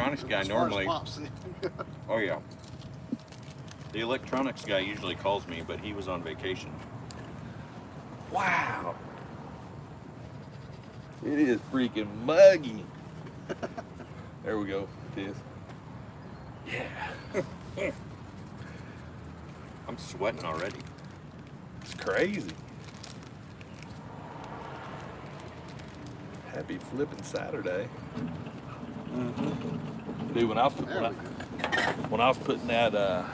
electronics guy As far as normally. pops. Oh yeah. The electronics guy usually calls me, but he was on vacation. Wow. It is freaking muggy. There we go. It is. Yeah. I'm sweating already. It's crazy. Happy flipping Saturday. Dude, when I was putting that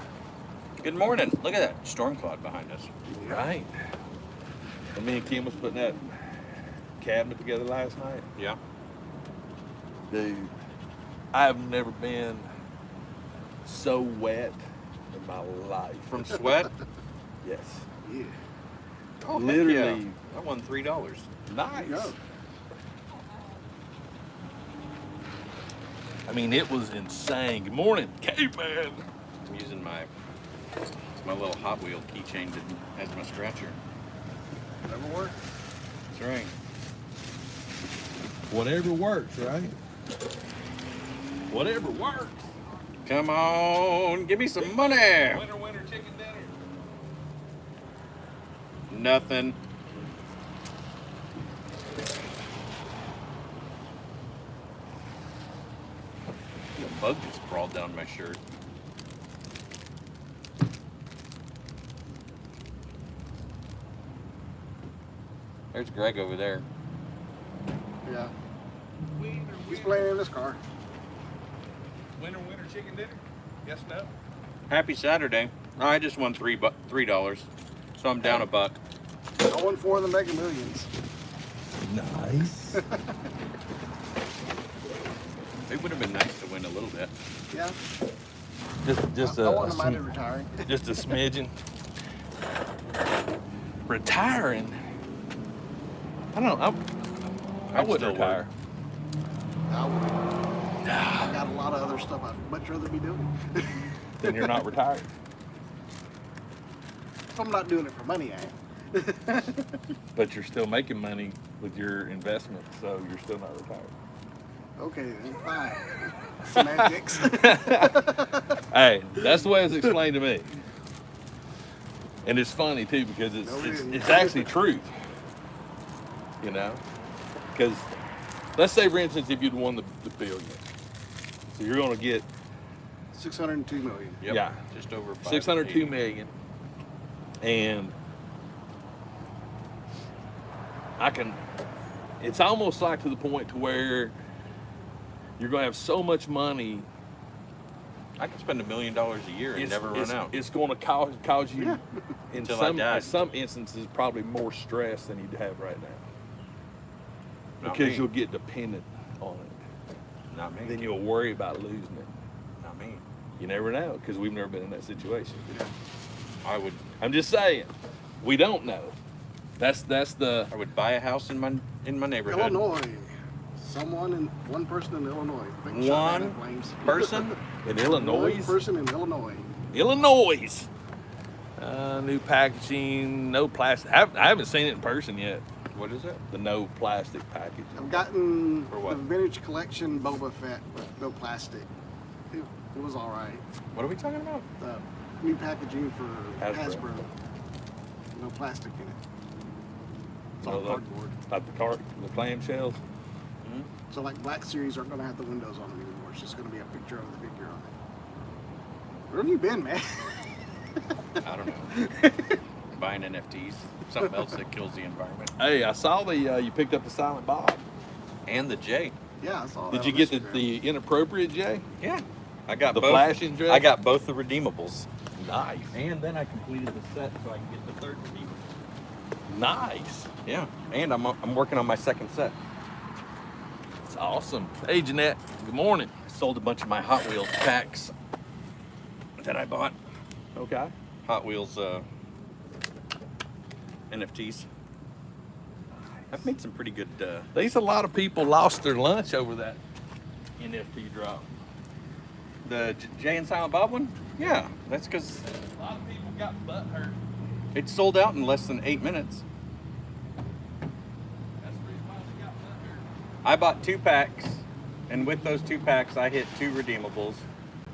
Good morning. Look at that storm cloud behind us. right. And me and Kim was putting that cabinet together last night. Yeah. Dude, I've never been so wet in my life. From sweat? Yes. Yeah. Oh, Literally. heck yeah. I won $3. Nice. There you go. I mean, it was insane. Good morning, caveman. I'm using my little Hot Wheel keychain as my scratcher. Whatever works. That's right. Whatever works, right? Whatever works. Come on, give me some money. Winter chicken dinner. Nothing. A bug just crawled down my shirt. There's Greg over there. Yeah. He's playing in his car. Winter chicken dinner? Yes, no? Happy Saturday. I just won $3, so I'm down $1. Going for the Mega Millions. Nice. It would have been nice to win a little bit. Yeah. Just I wouldn't have minded retiring. just a smidgen. Retiring? I don't know. I I'd wouldn't still retire. I would. I got a lot of other stuff I'd much rather be doing. Then you're not retired. If I'm not doing it for money, I am. But you're still making money with your investment, so you're still not retired. Okay, then fine. Semantics. Hey, that's the way it's explained to me. And it's funny too because it's actually truth. You know? Because let's say, for instance, if you'd won the billion. So you're going to get 602 million. Yep. Yeah. Just over 602 million. And it's almost like to the point to where you're going to have so much money. I could spend $1 million a year and never run out. It's going to cause you, Yeah. in Until I die. some instances, probably more stress than you'd have right now. Not Because me. you'll get dependent on it. Not me. Then you'll worry about losing it. Not me. You never know, because we've never been in that situation. I would I'm just saying, we don't know. That's the buy a house in my neighborhood. Illinois. One person in Illinois. Big shot down in One flames. person. in Illinois. One person in Illinois. Illinois. New packaging, no plastic. I haven't seen it in person yet. What is it? The no plastic packaging. I've gotten For what? the vintage collection Boba Fett with no plastic. It was all right. What are we talking about? The new packaging for Hasbro. Hasbro. No plastic in it. It's all So the- cardboard. Like the clamshells. So like Black Series aren't going to have the windows on them anymore. It's just going to be a picture of the figure on it. Where have you been, man? I don't know. Buying NFTs. Something else that kills the environment. Hey, I saw you picked up the Silent Bob. And the J. Yeah, I saw that. Did you on get Instagram. the inappropriate J? Yeah. I got The both. flashing dress? I got both the redeemables. Nice. And then I completed the set so I can get the third redeemable. Nice. Yeah. And I'm working on my second set. It's awesome. Hey, Jeanette. Good morning. I sold a bunch of my Hot Wheels packs that I bought. Okay. Hot Wheels NFTs. I've made some pretty good. There's a lot of people lost their lunch over that NFT drop. The Jay and Silent Bob one? Yeah, that's because A lot of people got butt hurt. it sold out in less than 8 minutes. That's the reason why they got butt hurt. I bought 2 packs And with those 2 packs, I hit 2 redeemables,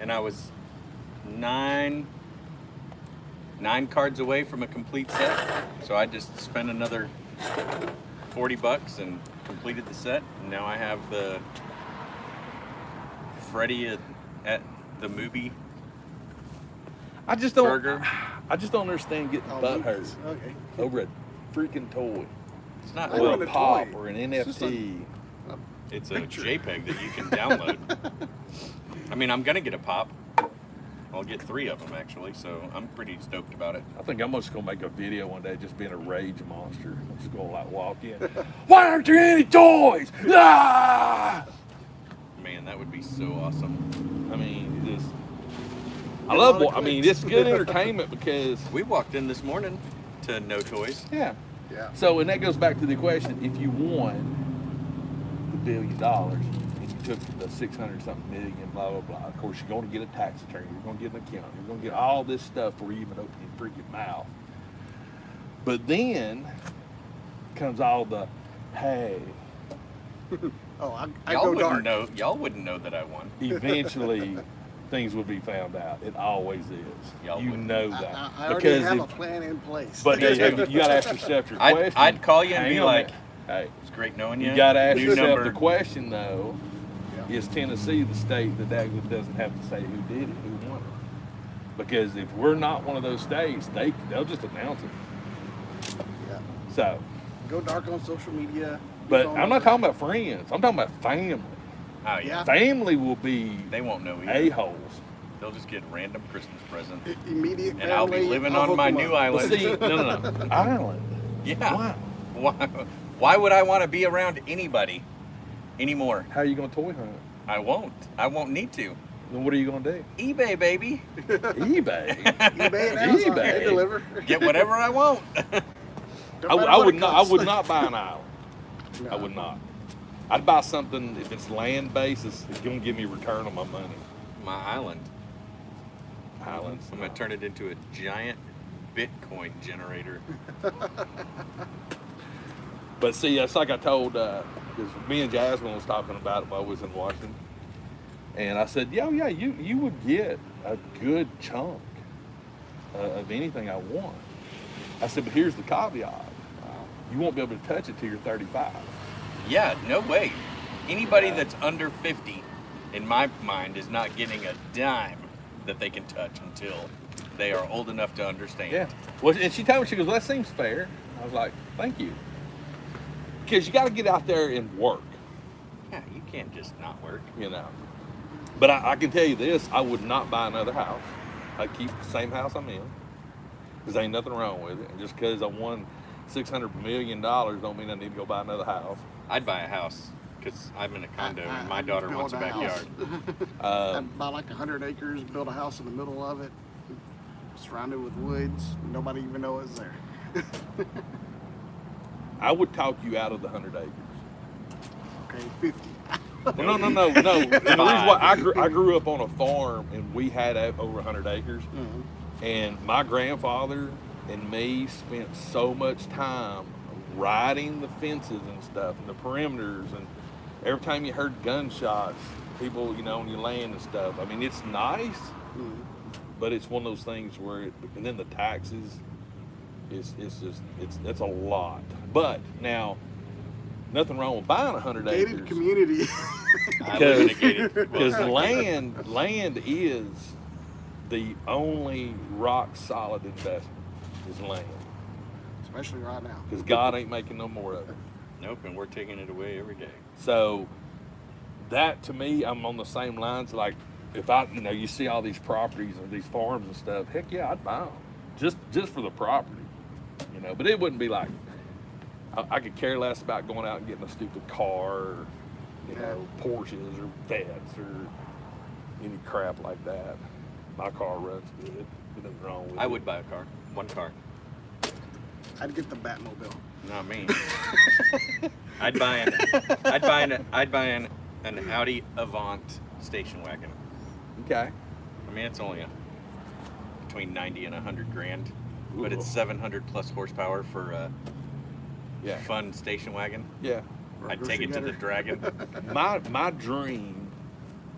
and I was 9 cards away from a complete set. So I just spent another $40 and completed the set. And now I have the Freddy at the movie. I just don't. Burger. I just don't understand getting butt hurt Okay. over a freaking toy. It's not I Or want a a pop toy. or an It's just NFT. It's a picture. JPEG that you can download. I mean, I'm gonna get a pop. I'll get 3 of them actually, so I'm pretty stoked about it. I think I'm just gonna make a video one day just being a rage monster. I'm just gonna like walk in. Why aren't there any toys? Ah! Man, that would be so awesome. I mean, just. I Get a love. lot of I mean, clicks. it's good entertainment because. We walked in this morning to No Toys. Yeah. Yeah. So, and that goes back to the question: if you won the $1 billion and you took the 600-something million, blah blah blah. Of course, you're going to get a tax attorney. You're going to get an accountant. You're going to get all this stuff before you even open your freaking mouth. But then comes all the, hey, Oh, I Y'all go wouldn't dark. know. Y'all wouldn't know that I won. eventually things will be found out. It always is. Y'all You wouldn't. know that. I already because have if, a plan in place. but you got to ask yourself your question. I'd call you and Hang be on a like, minute. Hey, "It's great knowing you." you got to ask New yourself number. the question though. Yeah. Is Tennessee the state that doesn't have to say who did it, who won it? Because if we're not one of those states, they'll just announce it. Yeah. So, Go dark on social media. but Phone I'm not number. talking about friends. I'm talking about family. Oh yeah. Yeah. Family will be They won't know either. a-holes. They'll just get random Christmas presents. Immediate family. And I'll be living I'll on hook my 'em new up. But island. see, no. Island. Yeah. Why? Why would I want to be around anybody anymore? How are you going to toy hunt? I won't. I won't need to. Then what are you going to do? eBay, baby. eBay. eBay and Amazon. eBay. They deliver. Get whatever I want. Don't matter I what would it not. I costs. would not buy an island. No. I would not. I'd buy something if it's land based. It's going to give me a return on my money. My island. Islands. I'm going to turn it into a giant Bitcoin generator. But see, that's like I told, because me and Jasmine was talking about it while I was in Washington, and I said, yeah, you would get a good chunk of anything I want. I said, but here's the caveat: you won't be able to touch it till you're 35. Yeah, no way. Anybody that's under 50, in my mind, is not getting a dime that they can touch until they are old enough to understand. Yeah. Well, and she told me, she goes, that seems fair. I was like, thank you. Because you got to get out there and work, Yeah, you can't just not work. you know. But I can tell you this, I would not buy another house. I'd keep the same house I'm in. Because ain't nothing wrong with it. And just because I won $600 million don't mean I need to go buy another house. I'd buy a house because I'm in a condo and my I'd daughter build wants a house. backyard. I'd buy like 100 acres, build a house in the middle of it, surrounded with woods. Nobody even know it's there. I would talk you out of the 100 acres. Okay, 50. No. And the reason why I grew up on a farm and we had over 100 acres. Mhm. And my grandfather and me spent so much time riding the fences and stuff and the perimeters, and every time you heard gunshots, people, you know, on your land and stuff. I mean, it's nice, Mhm. but it's one of those things where and then the taxes, it's a lot. But now, nothing wrong with buying 100 Gated acres. community. I live in a gated Because well, land is the only rock solid investment is land. Especially right now. Because God ain't making no more of it. Nope, and we're taking it away every day. So that to me, I'm on the same lines. Like if you see all these properties and these farms and stuff, heck yeah, I'd buy them just for the property, you know. But it wouldn't be like I could care less about going out and getting a stupid car, or, you know, Porsches or Vets or any crap like that. My car runs good. There's nothing wrong with it. I would buy a car. One car. I'd get the Batmobile. Not me. I'd buy an Audi Avant station wagon. Okay. I mean, it's only between 90 and 100 grand, but it's Ooh. 700 plus horsepower for a Yeah. fun station wagon. Yeah. Or a I'd take grocery it to the getter. Dragon. My dream,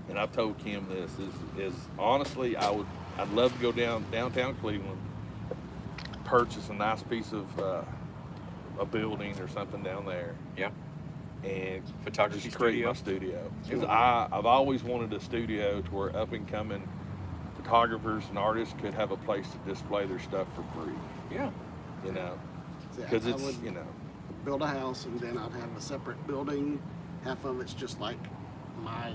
and I've told Kim this, is honestly I'd love to go downtown Cleveland, purchase a nice piece of a building or something down there, Yeah. and Photography just create studio. my studio. Because Yeah. I've always wanted a studio to where up and coming photographers and artists could have a place to display their stuff for free. Yeah. You know, Yeah, because I it's would you know. build a house and then I'd have a separate building. Half of it's just like my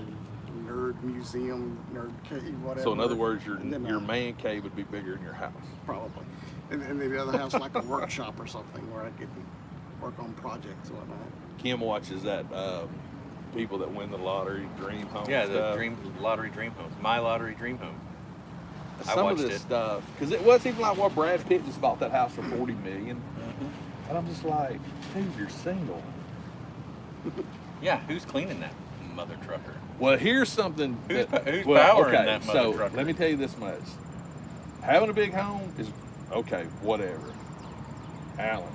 nerd museum, nerd cave, whatever. So in other words, your And then, man cave would be bigger than your house. probably, and the other house like a workshop or something where I could work on projects and whatnot. Kim watches that people that win the lottery dream home. Yeah, the stuff. lottery dream home. My lottery dream home. I Some of watched this it. stuff, because it was even like what Brad Pitt just bought that house for $40 million, and I'm just like, dude, you're single. Yeah, who's cleaning that mother trucker? Well, here's something. Who's that, powering okay, that mother so trucker? let me tell you this much: having a big home is okay, whatever. Allen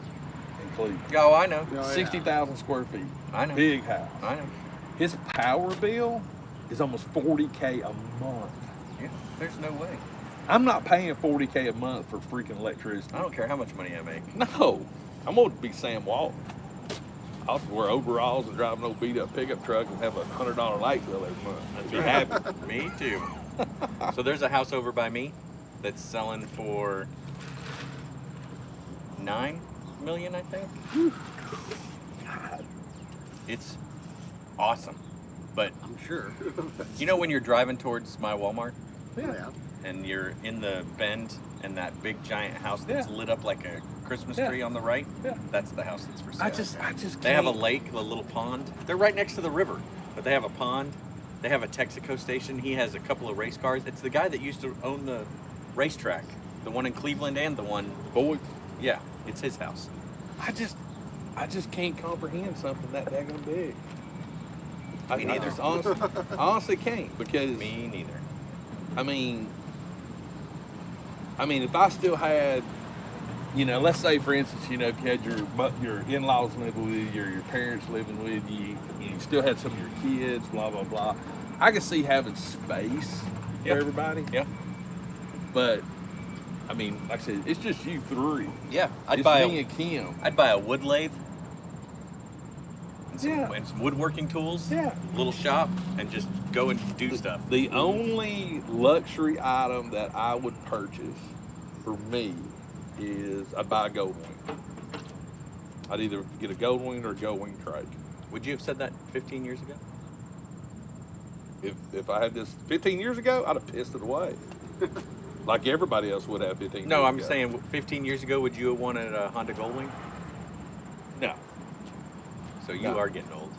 in Cleveland, Oh, I know. Oh, yeah. 60,000 square feet, I know. big house. I know. His power bill is almost $40K a month. Yeah, there's no way. I'm not paying $40K a month for freaking electricity. I don't care how much money I make. No, I'm going to be Sam Walton. I'll wear overalls and drive an old beat up pickup truck and have a $100 light bill every month. I'd be happy. Me too. So there's a house over by me that's selling for $9 million, I think. God. It's awesome. But I'm sure. you know when you're driving towards my Walmart Yeah. and you're in the bend and that big giant house that's Yeah. lit up like a Christmas Yeah. tree on the right? Yeah. That's the house that's for sale. I just can't. They have a lake, a little pond. They're right next to the river, but they have a pond. They have a Texaco station. He has a couple of race cars. It's the guy that used to own the racetrack, the one in Cleveland and the one. Boy, Yeah, it's his house. I just can't comprehend something that daggone big. Me neither. Just honestly can't, because Me neither. I mean, if I still had, let's say for instance, if you had your in-laws living with you, or your parents living with you, and you still had some of your kids, blah blah blah. I could see having space for everybody. Yeah. But I mean, like I said, it's just you three. Yeah, I'd It's buy me and Kim. I'd buy a wood lathe and Yeah. and some woodworking tools. Yeah. Little shop and just go and do stuff. The only luxury item that I would purchase for me is I'd buy a gold wing. I'd either get a gold wing or a gold wing trike. Would you have said that 15 years ago? If I had this 15 years ago, I'd have pissed it away. Like everybody else would have 15 No, years I'm ago. saying 15 years ago, would you have wanted a Honda Goldwing? No. So you No. are getting old.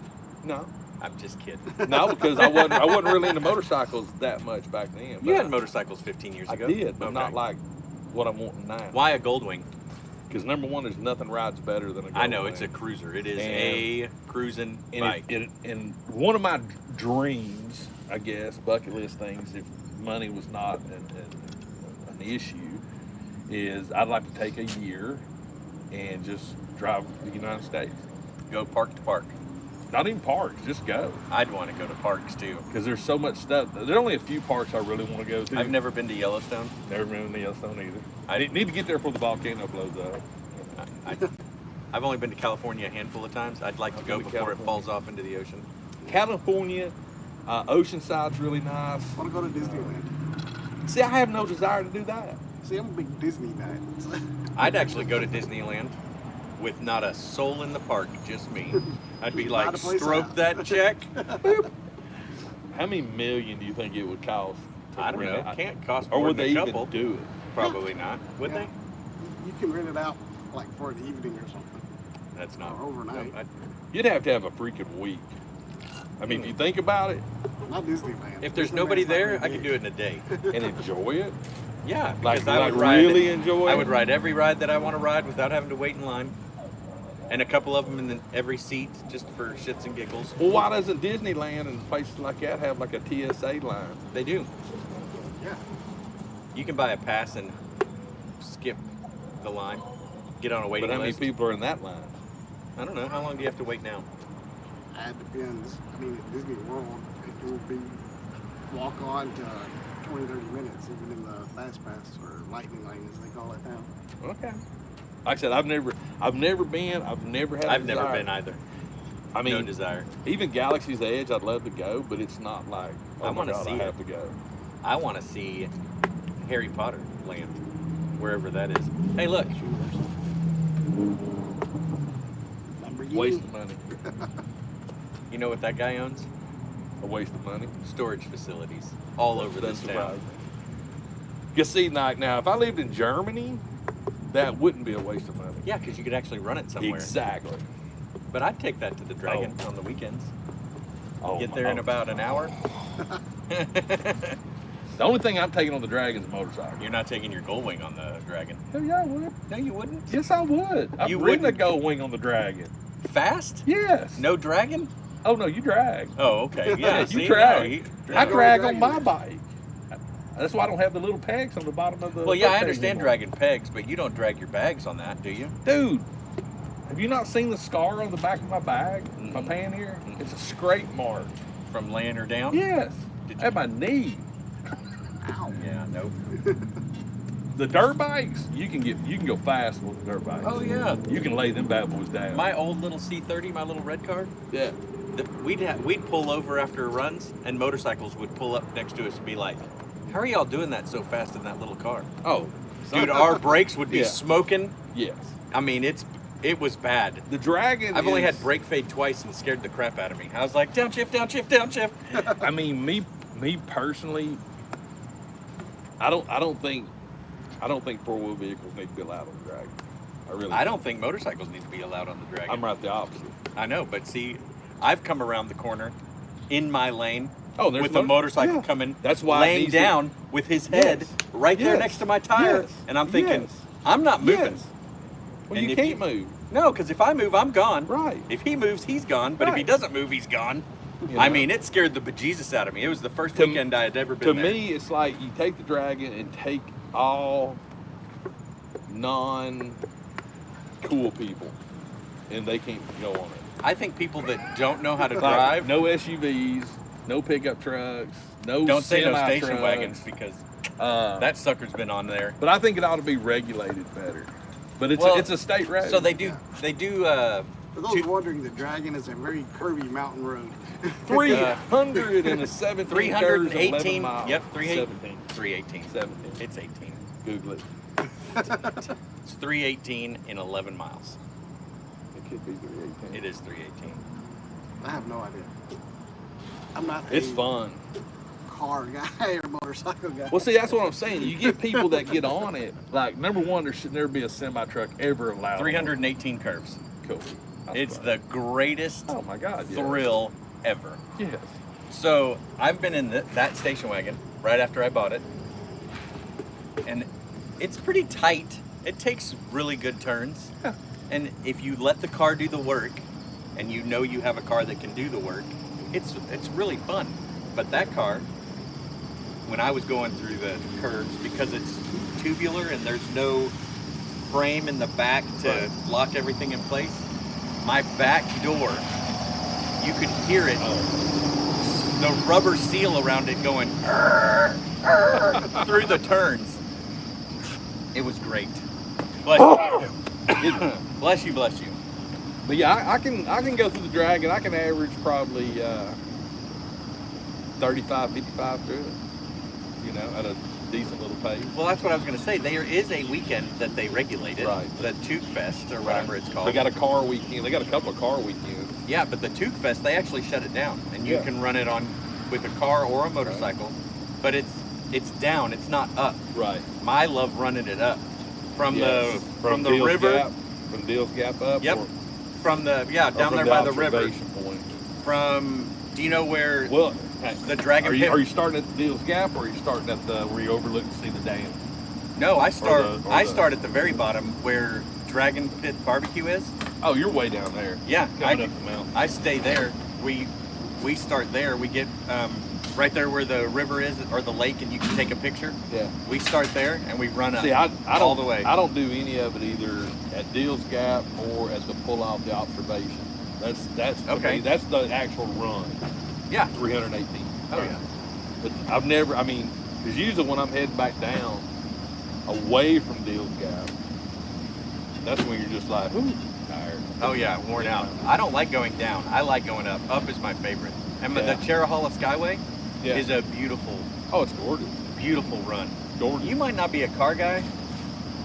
No. I'm just kidding. No, because I wasn't really into motorcycles that much back then. You but had motorcycles 15 years I ago. did, but Okay. not like what I'm wanting now. Why a Goldwing? Because number one, there's nothing rides better than a gold I know wing. it's a cruiser. It is And- a cruising And, bike. and one of my dreams, I guess, bucket list things, if money was not an issue, is I'd like to take a year and just drive the United States. Go park to park. Not even parks, just go. I'd want to go to parks too. Because there's so much stuff. There are only a few parks I really want to go to. I've never been to Yellowstone. Never been to Yellowstone either. I I need to get there before the volcano blows up. I've only been to California a handful of times. I'd like to I've go been to before it California. falls off into the ocean. California, Oceanside's really nice. I want to go to Disneyland. See, I have no desire to do that. See, I'm a big Disney nut. I'd actually go to Disneyland with not a soul in the park, just me. I'd be Buy like, the place stroke out." that check. Boop. How many million do you think it would cost? to I don't rent know. it? Can't cost Or more would than they a even couple. do it? Probably not. Would Yeah. they? You can rent it out like for an evening or something. That's not Or overnight. no, You'd have to have a freaking week. I mean, if you think about it Not Disneyland. if there's Disneyland's nobody not there, very I could big. do it in a day. and enjoy it, Yeah, like, because I would ride. really enjoy it. I would ride every ride that I want to ride without having to wait in line, and a couple of them in every seat just for shits and giggles. Well, why doesn't Disneyland and places like that have like a TSA line? They do. Yeah. You can buy a pass and skip the line, get on a waiting But how many list. people are in that line? I don't know. How long do you have to wait now? It depends. I mean, at Disney World, it can be walk on to 20, 30 minutes, even in the fast pass or lightning lane, as they call it now. Okay. Like I said, I've never been. I've never had. I've never been either. I mean, no desire. Even Galaxy's Edge, I'd love to go, but it's not like, oh I my wanna God, see I it. have to go. I want to see Harry Potter land, wherever that is. Hey, look. Lamborghini. Waste of money. You know what that guy owns? A waste of money. Storage facilities all over this Doesn't town. surprise me. You see, like now, if I lived in Germany, that wouldn't be a waste of money. Yeah, because you could actually run it somewhere. Exactly. But I'd take that to the Dragon on the weekends. Oh, Get there in about an hour. The only thing I'm taking on the Dragon's a motorcycle. You're not taking your Gull Wing on the Dragon. Hell yeah, I would. No, you wouldn't. Yes, I would. I've You ridden a wouldn't? Gull Wing on the Dragon. Fast? Yes. No Dragon? Oh no, you drag. Oh, okay. Yeah, You see? drag. No, I Drag drag on on my bike. That's why I don't have the little pegs on the bottom of the. well, yeah, I boat understand anymore. dragging pegs, but you don't drag your bags on that, do you? Dude, have you not seen the scar on the back of my bag, my Mm-mm. pannier? Mm-mm. It's a scrape mark. From laying her down? Yes, Did at my knee. Ow. Yeah, nope. The dirt bikes, you can go fast with the dirt bikes. Oh, yeah. You can lay them bad boys down. My old little C30, my little red car, yeah. we'd pull over after runs, and motorcycles would pull up next to us and be like, "How are y'all doing that so fast in that little car?" Oh, Dude, our brakes would be Yeah. smoking. yes. I mean, it was bad. The Dragon. I've only is- had brake fade twice and scared the crap out of me. I was like, downshift, downshift, downshift. I mean, me personally, I don't think 4-wheel vehicles need to be allowed on the Dragon. I really. I don't think motorcycles need to be allowed on the Dragon. I'm right the opposite. I know, but see, I've come around the corner in my lane Oh, there's with a motorcycle yeah. coming, That's why it laying needs to- down with his head Yes. right there Yes. next to my tire, Yes. and I'm thinking, Yes. I'm not moving. Yes. Well, And you if can't you- move. No, because if I move, I'm gone. Right. If he moves, he's gone. But if he Right. doesn't move, he's gone. You I know? mean, it scared the bejesus out of me. It was the first To- weekend I had ever To been there. me, it's like you take the Dragon and take all non-cool people, and they can't go on it. I think people that don't know how to Like, drive, no SUVs, no pickup trucks, no don't say no semi station trucks. wagons because that sucker's been on there. But I think it ought to be regulated better. But it's Well, it's a state road. So they do. For those wondering, the Dragon is a very curvy mountain road. 317 318. miles. Yep, 17. 318. 17. It's 18. Google it. It's 318 in 11 miles. It could be 318. It is 318. I have no idea. I'm not It's a fun. car guy or motorcycle guy. Well, see, that's what I'm saying. You get people that get on it. Like, number one, there should never be a semi truck ever allowed. 318 curves. Cool. That's It's fun. the greatest Oh my God. Yeah. thrill ever. Yes. So I've been in that station wagon right after I bought it, and it's pretty tight. It takes really good turns, Yeah. and if you let the car do the work, and you know you have a car that can do the work, it's really fun. But that car, when I was going through the curves, because it's tubular and there's no frame in the back to Right. lock everything in place, my back door, you could hear it, the rubber seal around it going through the turns. It was great. Bless you. Bless you, bless you. But yeah, I can go through the Dragon. I can average probably 35, 55 through it. You know, at a decent little pace. Well, that's what I was going to say. There is a weekend that they regulate it, Right. the Toque Fest or whatever it's called. They got a car weekend. They got a couple of car weekends. Yeah, but the Toque Fest, they actually shut it down, and you Yeah. can run it on with a car or a motorcycle, but it's down, it's not up. Right. I love running it up from Yes. the Deals river, Gap, from Deals Gap up. Yep. Or from the or down from there by the river. observation point. From do you know where Well, hey, the Dragon are Pit? you starting at the Deals Gap, or are you starting at the where you overlook and see the dam? No, I start or the- start at the very bottom where Dragon Pit Barbecue is. Oh, you're way down there. Yeah, Coming up the mountain. I stay there. We start there. We get right there where the river is or the lake, and you can take a picture. Yeah. We start there and we run up. See, I all don't the way. I don't do any of it either at Deals Gap or at the pull off the observation. That's Okay. That's the actual run. Yeah. 318. Oh yeah. But I've never. I mean, because usually when I'm heading back down, away from Deals Gap, that's when you're just like, ooh, tired. Oh yeah, worn out. I don't like going down. I like going up. Up is my favorite. And Yeah. the Cherahalla Skyway Yeah. is a beautiful, Oh, it's gorgeous. beautiful run. Gorgeous. You might not be a car guy,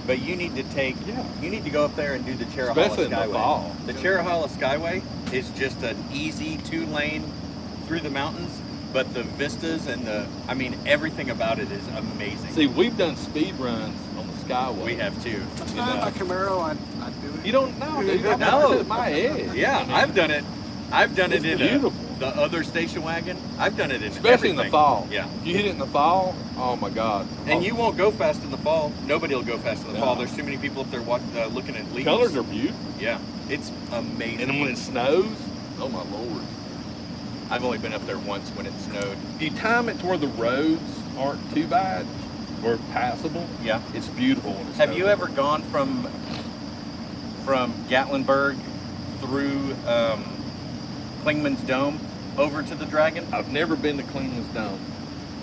but you need to Yeah. you need to go up there and do the Cherahalla Especially in the Skyway. fall. The Cherahalla Skyway is just an easy 2-lane through the mountains, but the vistas and everything about it is amazing. See, we've done speed runs on the Skyway. We have too. If I had my Camaro, I'd do it. You don't know, dude. I'm No. at my edge. Yeah, I mean, I've done it. I've done It's it in beautiful. the other station wagon. I've done it in especially in the everything. fall. Yeah. If you hit it in the fall, oh my God. And you won't go fast in the fall. Nobody will go fast in the No. fall. There's too many people up there looking at leaves. colors are beautiful. Yeah, it's amazing. And when it snows, oh my Lord. I've only been up there once when it snowed. If you time it to where the roads aren't too bad or passable, Yeah. it's beautiful when it Have snows. you ever gone from Gatlinburg through Klingman's Dome over to the Dragon? I've never been to Klingman's Dome.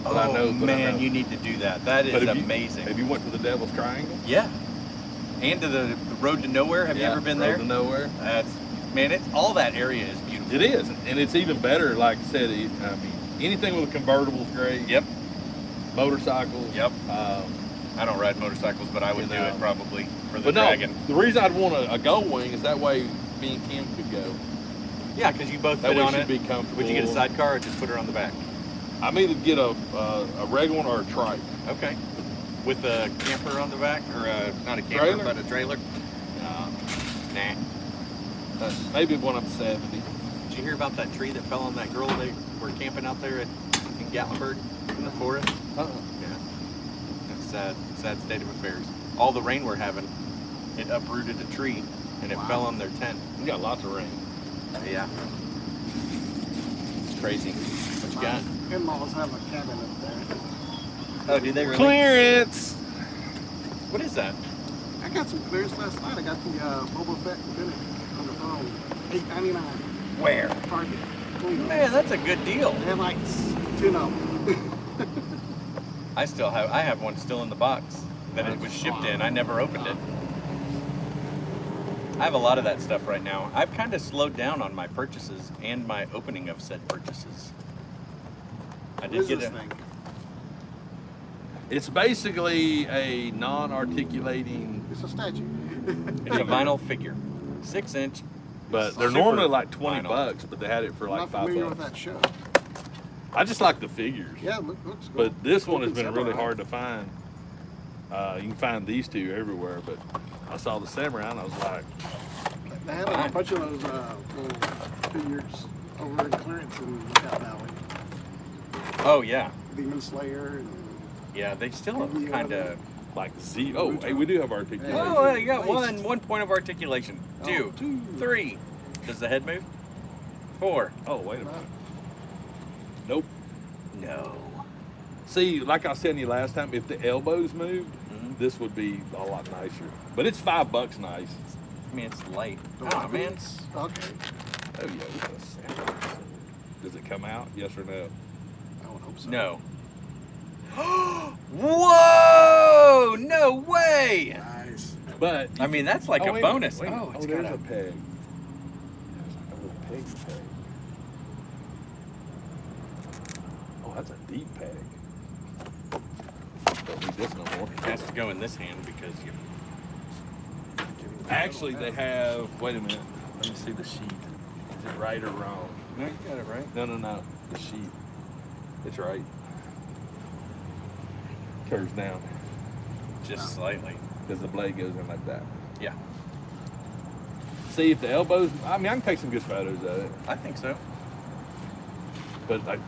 But Oh I know, but I man, know. you need to do that. That is But have you- amazing. Have you went to the Devil's Triangle? Yeah. And to the Road to Nowhere. Have you ever been Road there? to Nowhere. All that area is beautiful. It is, and it's even better. Like I said, anything with a convertible is great. Yep. Motorcycles. Yep. I don't ride motorcycles, but I would You do know. it probably for the But no, Dragon. the reason I'd want a Gull Wing is that way me and Kim could go. Yeah, because you both That fit way on she'd it. be comfortable. Would you get a sidecar or just put her on the back? I'm either get a regular one or a trike. Okay. With a camper on the back, or not a camper, Trailer? but a trailer? Nah. Maybe when I'm 70. Did you hear about that tree that fell on that girl they were camping out there in Gatlinburg in the forest? Uh-uh. Yeah. That's sad state of affairs. All the rain we're having, it uprooted a tree and it fell on their tent. We got lots of rain. Yeah. It's crazy. What you got? My in-laws have a cabin up there. Oh, do they really? Clearance. What is that? I got some clearance last night. I got the Boba Fett Infinity on the phone. $8.99. Where? Target. Man, that's a good deal. Headlights, tune up. I have one still in the box that it was shipped in. I never opened it. I have a lot of that stuff right now. I've kind of slowed down on my purchases and my opening of said purchases. I What did is get this a thing? It's basically a non-articulating, It's a statue. it's a vinyl figure, 6-inch. but they're Super normally like 20 vinyl. bucks, but they had it for I'm like not $5. familiar with that show. I just like the figures. Yeah, looks cool. But this one has Looking been really samurai. hard to find. You can find these two everywhere, but I saw the samurai and I was like, They have a bunch of those little figures over in clearance in Lookout Valley. Oh yeah, Demon Slayer and yeah. They still have kind of. like Z. Oh, hey, we do have articulation. Oh, you got Waist. one point of articulation. Two, Oh, two. 3. Does the head move? 4. Oh, wait a minute. Nope. No. See, like I was telling you last time, if the elbows moved, Mhm. this would be a lot nicer. But it's $5 nice. I mean, it's light. The Oh man. Rockets. Okay. Oh yeah, we got a samurai. Does it come out? Yes or no? I would hope so. No. Whoa! No way! Nice. But I mean, that's like a wait bonus. minute, wait. Oh, it's there's got a a. peg. There's like a little peg peg. Oh, that's a deep peg. Don't need this no more. It has to go in this hand because you. Actually, they have. Wait a minute. Let me see the sheet. Is it right or wrong? No, you got it right. No. The sheet. It's right. Curves down Just slightly. because the blade goes in like that. Yeah, See if the elbows. I mean, I can take some good photos of it. I think so. But like,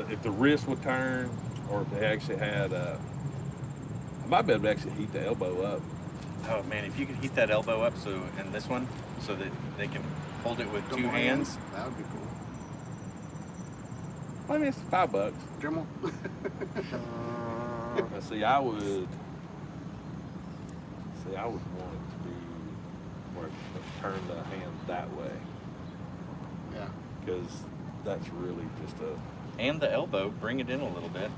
if the wrist would turn, or if they actually had, I might be able to actually heat the elbow up. Oh man, if you could heat that elbow up and this one, so that they can hold it with 2 hands. That would be cool. I mean, it's $5. Dremel. Let's see, I would want it to be where it turn the hand that way. Yeah. because that's really just a. And the elbow, bring it in a little bit.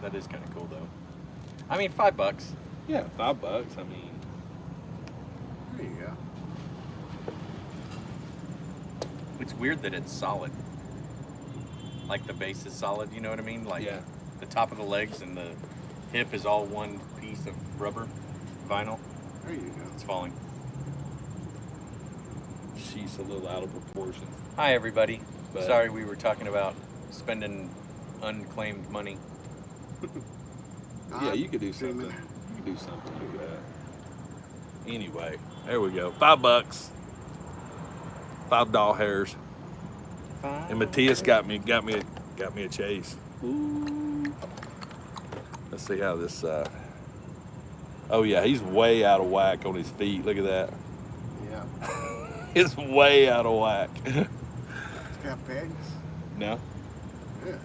That is kind of cool though. I mean, $5. Yeah, $5. I mean, There you go. It's weird that it's solid. Like the base is solid, you know what I mean? Like yeah. the top of the legs and the hip is all one piece of rubber, vinyl. There you go. It's falling. She's a little out of proportion. Hi everybody. But- Sorry we were talking about spending unclaimed money. Yeah, you could do Zoom something. in. You could do something like that. Anyway, there we go. $5. $5 hairs. And Matthias got me a chase. Ooh. Let's see how this. Oh yeah, he's way out of whack on his feet. Look at that. Yeah. It's way out of whack. It's got pegs. No, Yeah.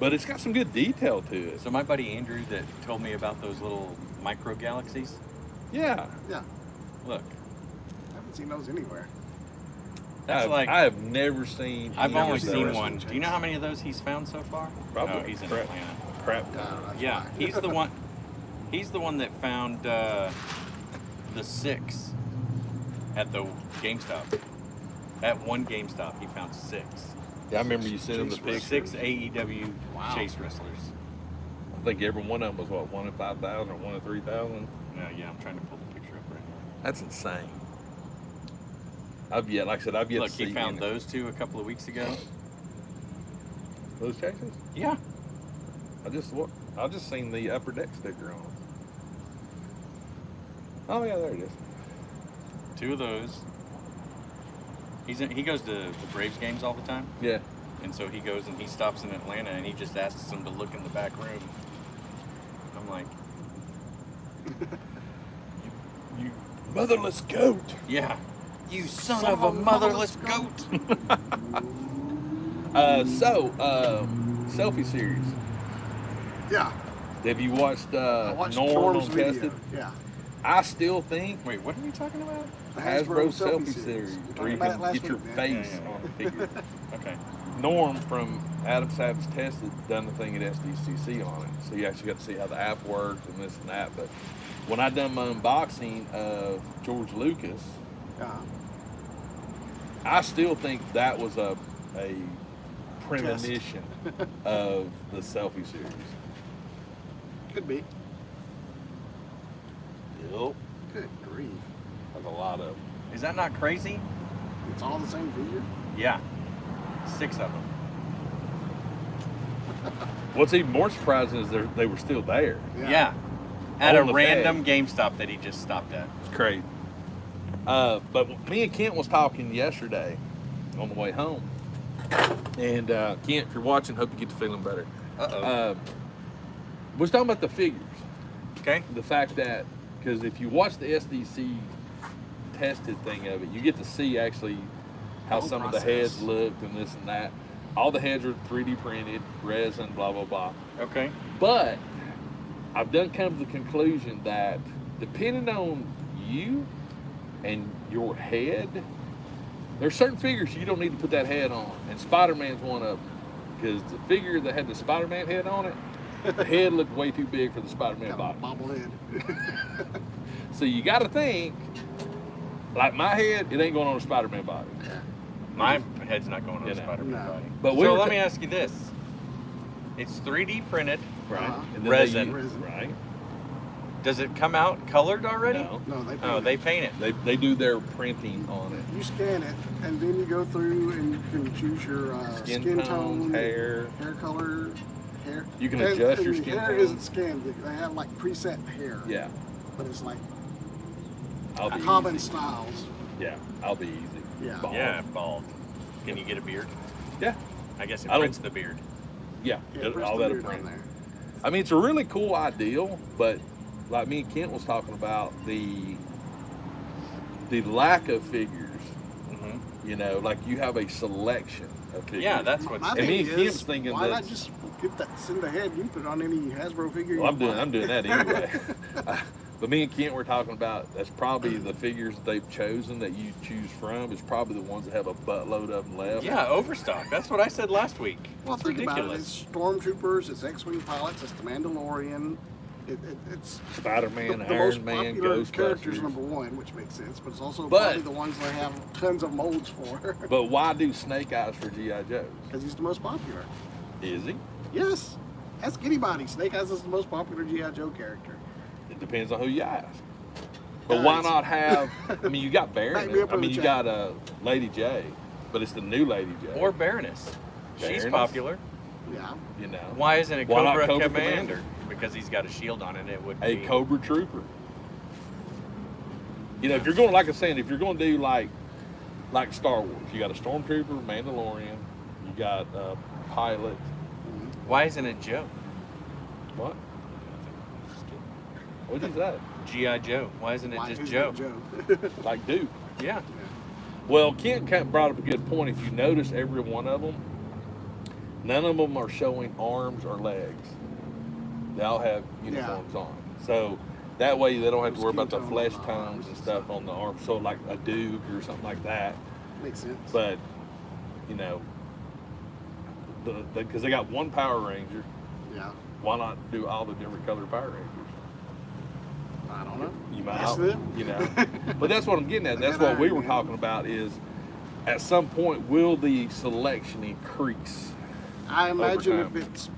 but it's got some good detail to it. So my buddy Andrew that told me about those little micro galaxies. Yeah. Yeah. Look, I haven't seen those anywhere. that's I have never seen. I've any only of seen those. one. Do you know how many of those he's found so far? Probably. No, he's in Crap. Atlanta. Crap. That's Yeah, why. he's the one. He's the one that found the 6 at the GameStop. At one GameStop, he found 6. Yeah, I remember you sent him the Chase picture. 6 AEW Wow. chase wrestlers. I think every one of them was what, 1 in 5,000 or 1 in 3,000. Yeah, I'm trying to pull the picture up right now. That's insane. I've yet, like I said, I've yet Look, to see he found any. those 2 a couple of weeks ago. Those chases. Yeah. I just seen the upper deck sticker on them. Oh yeah, there it is. 2 of those. He goes to the Braves games all the time, Yeah. and so he goes and he stops in Atlanta and he just asks them to look in the back room. I'm like, you Motherless goat. yeah, you son of a motherless goat. Selfie series. Yeah. Have you watched I watched Norm Norm's on video. Tested? Yeah. I still think Wait, what are we talking about? The Hasbro selfie series, We talked where you about it can last get your week, man. face Yeah, yeah. on a figure. Okay. Norm from Adam Savage Tested done the thing at SDCC on it, so you actually got to see how the app worked and this and that. But when I done my unboxing of George Lucas, I still think that was a premonition of the selfie series. Could be. Yep. Good grief. There's a lot of. Is that not crazy? It's all the same figure. Yeah. 6 of them. What's even more surprising is they were still there. Yeah. At a On the random GameStop that he just stopped at. It's crazy. But me and Kent was talking yesterday on the way home. And Kent, if you're watching, hope you get to feeling better. Uh-oh. We was talking about the figures. Okay. The fact that, because if you watch the SDC tested thing of it, you get to see actually how Whole some of process. the heads looked and this and that. All the heads are 3D printed, resin, blah, blah, blah. Okay. But I've done come to the conclusion that depending on you and your head, there's certain figures you don't need to put that head on. And Spider-Man's one of them. Because the figure that had the Spider-Man head on it, the head looked way too big for the Spider-Man body. Bobblehead. So you got to think, like my head, it ain't going on a Spider-Man body. My head's not going on You a know. Spider-Man No. body. But we so were let ta- me ask you this. It's 3D printed. Right. Uh-huh. And then Resin. Resin. Right. Does it come out colored already? No. No, they. Oh, they paint it. They do their printing on it. You scan it, and then you go through and you can choose your Skin skin tones, tone, hair. hair color, hair. You can adjust your and skin hair tone. isn't scanned. They have like preset hair. Yeah. But it's like I'll be common easy. styles. Yeah. I'll be easy. Yeah. Bald. Yeah, bald. Can you get a beard? Yeah. I guess it I don't- prints the beard. Yeah. Yeah, press all the that beard print. on there. I mean, it's a really cool ideal, but like me and Kent was talking about the lack of figures. Hmm. You know, like you have a selection of figures. Yeah, that's what's. My And thing me and is, Kim's thinking why that- not just get that send the head? You can put it on any Hasbro figure. Well, you I'm doing that anyway. But me and Kent were talking about that's probably the figures that they've chosen that you choose from is probably the ones that have a buttload of them left. Yeah, overstock. That's what I said last week. Well, It's think about it. ridiculous. It's stormtroopers, it's X-wing pilots, it's the Mandalorian. It's Spider-Man, the Iron most Man, popular characters, Ghostbusters. number one, which makes sense. But it's also But- probably the ones that have tons of molds for. But why do Snake Eyes for G.I. Joes? Because he's the most popular. Is he? Yes. Ask anybody. Snake Eyes is the most popular G.I. Joe character. It depends on who you ask. But why not have? I mean, you got Baron. Back me up I in mean, the you chat. got Lady J, but it's the new Lady J. Or Baroness. She's Baroness? popular. Yeah. You know, Why isn't it Why not Cobra, Cobra Commander? Because he's got a shield on it. It would a be. Cobra Trooper. You know, if you're going, like I said, if you're going to do like Star Wars, you got a Stormtrooper, Mandalorian, you got a pilot. Why isn't it Joe? What? What'd you say? G.I. Joe. Why isn't it Why just isn't Joe? it Joe? Like Duke. Yeah. Well, Kent brought up a good point. If you notice every one of them, none of them are showing arms or legs. They all have uniforms on. So that way they don't have to worry about the Skin tone flesh on the tones arms and and stuff stuff. on the arms. So like a Duke or something like that. Makes sense. But, you know, because they got one Power Ranger, Yeah. why not do all the different colored Power Rangers? I don't know. You might, Ask them. you know. But that's what I'm getting at. That's Good what we were idea. talking about is at some point, will the selection increase? I imagine Overtime. if it's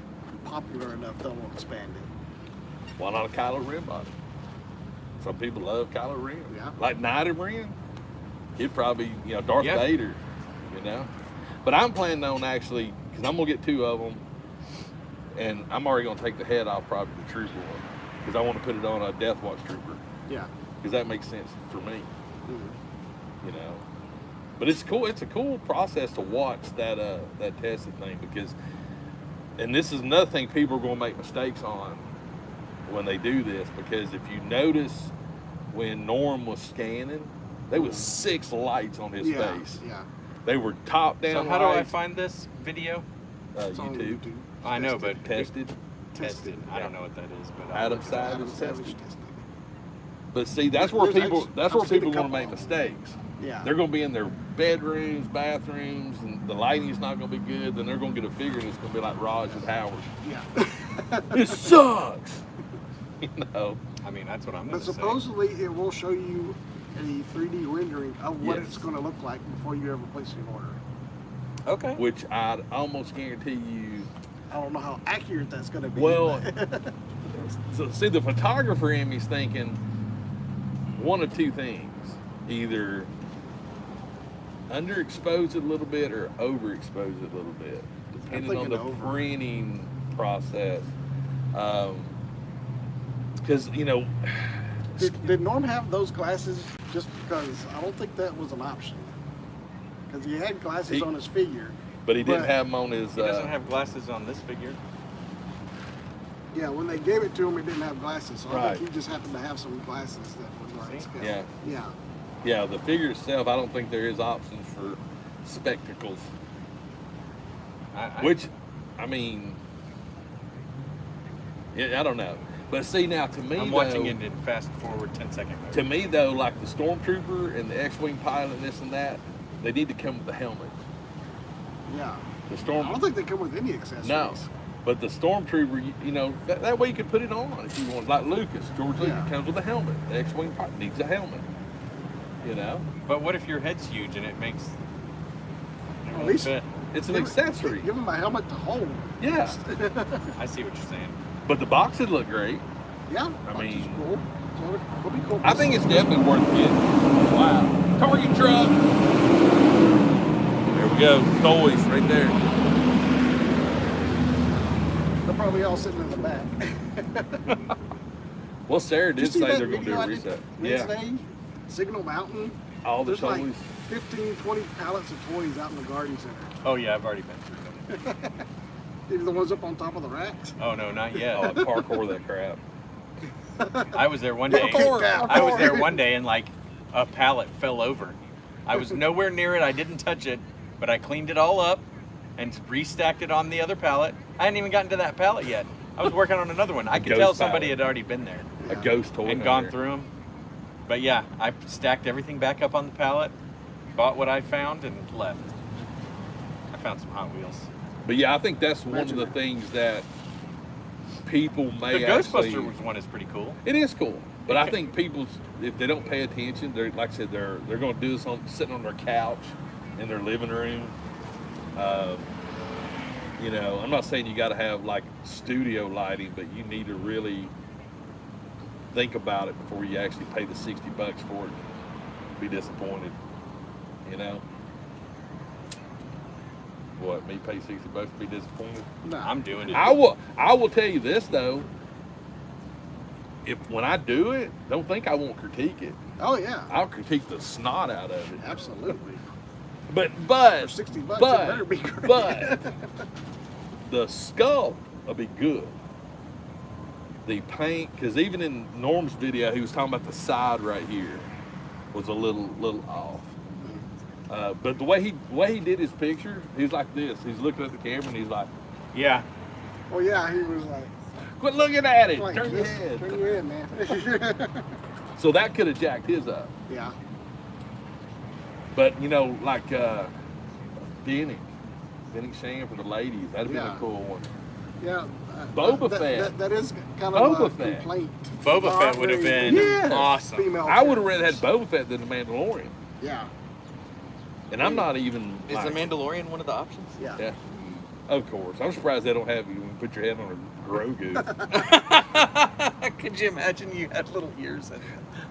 popular enough, they'll expand it. Why not a Kylo Ren body? Some people love Kylo Ren. Yeah. Like Knight of Ren, he'd probably, Darth Yeah. Vader, But I'm planning on actually, because I'm going to get two of them, and I'm already going to take the head off probably the trooper one, because I want to put it on a Death Watch trooper, Yeah. because that makes sense for me, Mhm. But it's cool. It's a cool process to watch that testing thing, because, and this is another thing people are going to make mistakes on when they do this, because if you notice when Norm was scanning, there was 6 lights on his Yeah. face. Yeah. They were top down So how do I lights. find this video? It's on YouTube I know, but tested. tested. I don't know what that is, but Adam I'll Savage Adam Savage tested. tested. But see, that's where There's people actually- that's I've where seen a people are going to couple make of them. mistakes. Yeah. They're going to be in their bedrooms, bathrooms, and the lighting's not going to be good. Then they're going to get a figure and it's going to be like Raj and Howard. Yeah. It sucks. I mean, that's what I'm going But to say. supposedly it will show you a 3D rendering of what Yes. it's going to look like before you ever place an order. Okay. Which I'd almost guarantee you. I don't know how accurate that's going to be. Well, but- So see, the photographer in me's thinking one of two things: either underexpose it a little bit or overexpose it a little bit, depending on thinking the over. printing process. Because did Norm have those glasses just because? I don't think that was an option. Because he had glasses He- on his figure. but he didn't But- have them on his. He doesn't have glasses on this figure. Yeah, when they gave it to him, he didn't have glasses. So I Right. think he just happened to have some glasses that was right See? scale. Yeah. Yeah. Yeah, the figure itself, I don't think there is options for spectacles. Which, I mean, I don't know. But see, now to me, I'm watching though, it in fast forward 10-second mode. to me though, like the Stormtrooper and the X-Wing pilot and this and that, they need to come with the helmet. Yeah. The I Storm, don't think they come with any accessories. no. But the Stormtrooper, that way you could put it on if you want. Like Lucas, George Lucas Yeah. comes with a helmet. The X-Wing pilot needs a helmet. But what if your head's huge and it makes it At won't least- fit? It's an accessory. Give him a helmet to hold. Yeah. I see what you're saying. But the box would look great. Yeah. I box is mean- cool. So it'll be cool. I think it's definitely worth getting. Wow. Target truck. There we go. Toys right there. They're probably all sitting in the back. Well, Sarah Did you did see say that they're going to video do a I did reset. Yeah. Wednesday? Signal Mountain. All the There's like toys. 15, 20 pallets of toys out in the garden center. Oh yeah, I've already been through them. Even the ones up on top of the racks. Oh no, not yet. Oh, parkour that crap. I was there one day. Parkour, parkour. I was there one day and like a pallet fell over. I was nowhere near it. I didn't touch it, but I cleaned it all up and restacked it on the other pallet. I hadn't even gotten to that pallet yet. I was working on another one. I could Ghost tell somebody pallet. had already been there. a ghost toy and gone through them. But yeah, I stacked everything back up on the pallet, bought what I found, and left. I found some Hot Wheels. But yeah, I think that's one of the things that people may The Ghostbusters one is pretty cool. It is cool, but I think people, if they don't pay attention, they're like I said, they're going to do this sitting on their couch in their living room. You know, I'm not saying you got to have like studio lighting, but you need to really think about it before you actually pay the $60 for it. Be disappointed, you know. What, me pay $60 to be disappointed? No. I'm doing it. I will tell you this though. When I do it, don't think I won't critique it. Oh yeah. I'll critique the snot out of it. Absolutely. But For $60, it better be great. But the skull will be good. The paint, because even in Norm's video, he was talking about the side right here was a little off. But the way he did his picture, he was like this. He's looking at the camera and he's like, Yeah. Oh yeah, he was like, "Quit looking at it. like Turn your this, head." Turn your head, man. So that could have jacked his up. Yeah. But you know, like Scenic Sham for the ladies, that'd have been a cool one. Yeah. Boba Fett. That is kind of Boba a Fett. complaint. Boba Fett would have been Yeah. awesome. Female I would have characters. rather had Boba Fett than the Mandalorian. Yeah. And I'm not even. Is like, the Mandalorian one of the options? Yeah. Yeah. Of course. I'm surprised they don't have you put your head on a Grogu. Could you imagine you had little ears and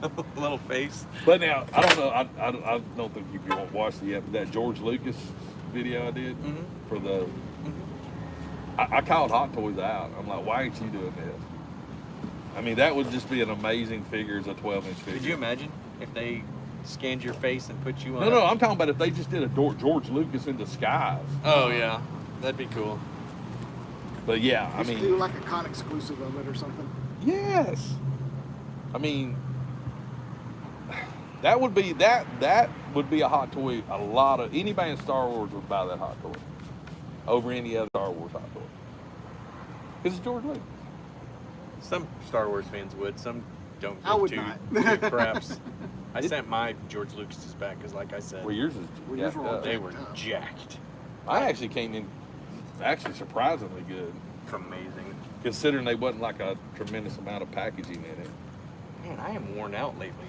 a little face? But now, I don't know. I don't think you won't watch it yet, but that George Lucas video I did for the. I called Hot Toys out. I'm like, why ain't you doing this? I mean, that would just be an amazing figure as a 12-inch figure. Could you imagine if they scanned your face and put you on? No, I'm talking about if they just did a George Lucas in disguise. Oh yeah, that'd be cool. But yeah, I Just mean, do like a con exclusive of it or something. yes. I mean, that would be a Hot Toy. A lot of anybody in Star Wars would buy that Hot Toy over any other Star Wars Hot Toy. Because it's George Lucas. Some Star Wars fans would. Some don't I would give not. two craps. I sent my George Lucas's back because, like I said, Well, yours is. Well, yours were all up. they were jacked up. jacked. I actually came in surprisingly good, Amazing. considering they wasn't like a tremendous amount of packaging in it. Man, I am worn out lately.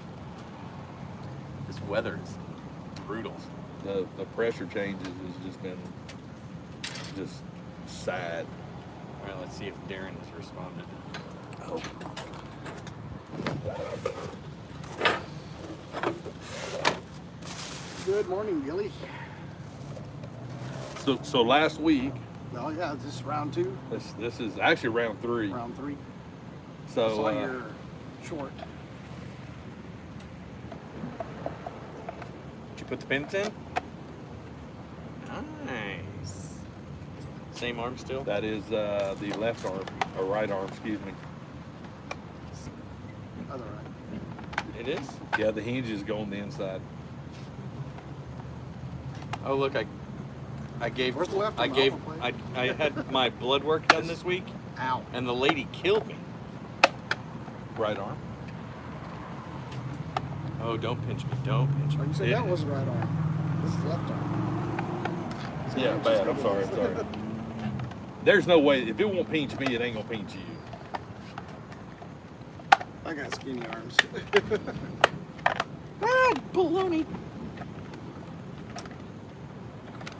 This weather is brutal. The pressure changes has just been just sad. Well, let's see if Darren has responded. Oh. Good morning, Gilly. So last week, Oh yeah, this is round 2, this is actually round 3. round 3. So Saw your short. Did you put the pins in? Nice. Same arm still? that is the left arm or right arm, excuse me. Other right. It is? Yeah, the hinges go on the inside. Oh, look, I gave, Where's the left I one? gave, Alpha plate? I had my blood work done this week, Ow. and the lady killed me. Right arm. Oh, don't pinch me, don't pinch Oh, me. you said Yeah. that was right arm. This is left arm. Yeah, bad. I'm sorry. There's no way. If it won't pinch me, it ain't gonna pinch you. I got skinny arms. Ah, baloney.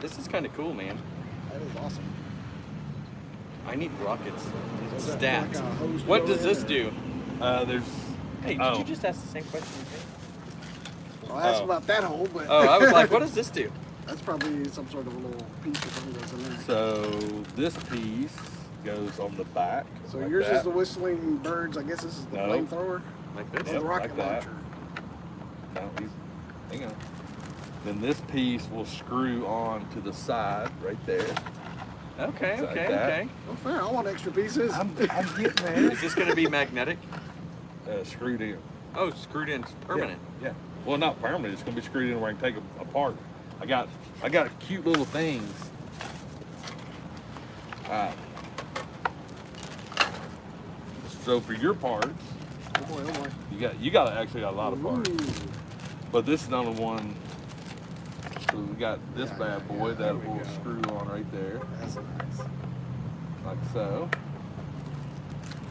This is kind of cool, man. That is awesome. I need rockets. Is that Stats. like a hose What go does in this or- do? There's. Hey, did Oh. you just ask the same question again? Well, I asked Oh. about that hole, but Oh, I was like, what does this do? that's probably some sort of a little piece or something goes in there. So this piece goes on the back. So like yours that. is the whistling birds. I guess this is the No. flamethrower. Like This this? is Yep, the rocket like that. launcher. No, hang on. Then this piece will screw on to the side right there. Okay, Like okay, that. okay. Oh, fair. I want extra pieces. I'm getting there. Is this going to be magnetic? Screwed in. Oh, screwed in, it's permanent. Yeah. Well, not permanent. It's gonna be screwed in where I can take it apart. I got cute little things. All right. So for your parts, boy, oh boy. You got actually got a lot of parts. Ooh. But this is another one. So we got this Yeah, bad yeah, boy yeah, that there we will go. screw on right there, That's nice. like so.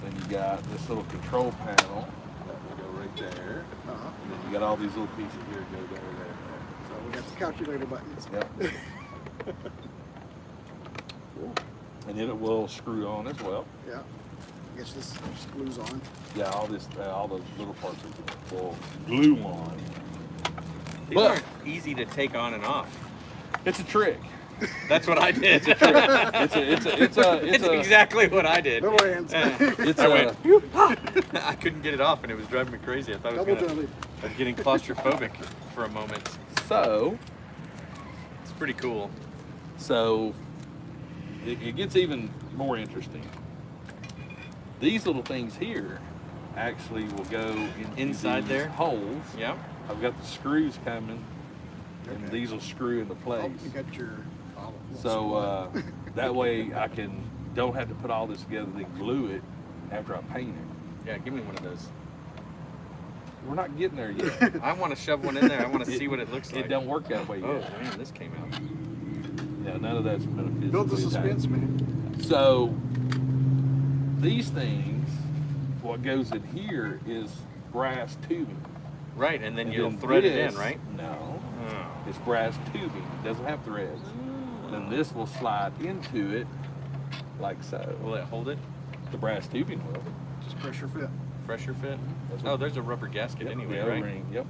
Then you got this little control panel that will go right there. Uh-huh. And then you got all these little pieces here that go there, there, So we got the calculator buttons. there. Yep. Cool. And then it will screw on as well. Yeah. I guess this just glues on. Yeah, all those little parts will glue on. These But- aren't easy to take on and off. It's a trick. That's what I did. It's It's exactly what I did. No hands. It's I a, went, I couldn't get it off, and it was driving me crazy. I thought I was getting claustrophobic for a moment. so It's pretty cool. it gets even more interesting. These little things here actually will go Inside these there? holes. Yeah. I've got the screws coming, and Okay. these will screw into place. Oh, you got your. Oh, So that way I don't have to put all this together and glue it after I paint it. Yeah, give me one of those. We're not getting there yet. I want to shove one in there. I want to see what it looks like. It don't work that way yet. Oh man, this came out. Yeah, none of that's been build the suspense, man. So these things, what goes in here is brass tubing. Right, and then And you'll then thread it this- in, right? No, Oh. it's brass tubing. It doesn't have threads. Then this will slide into it like so. Will it hold it? The brass tubing will. Just pressure fit. Pressure fit? That's Oh, what- there's a rubber gasket Yep, anyway, the right? O-ring, yep.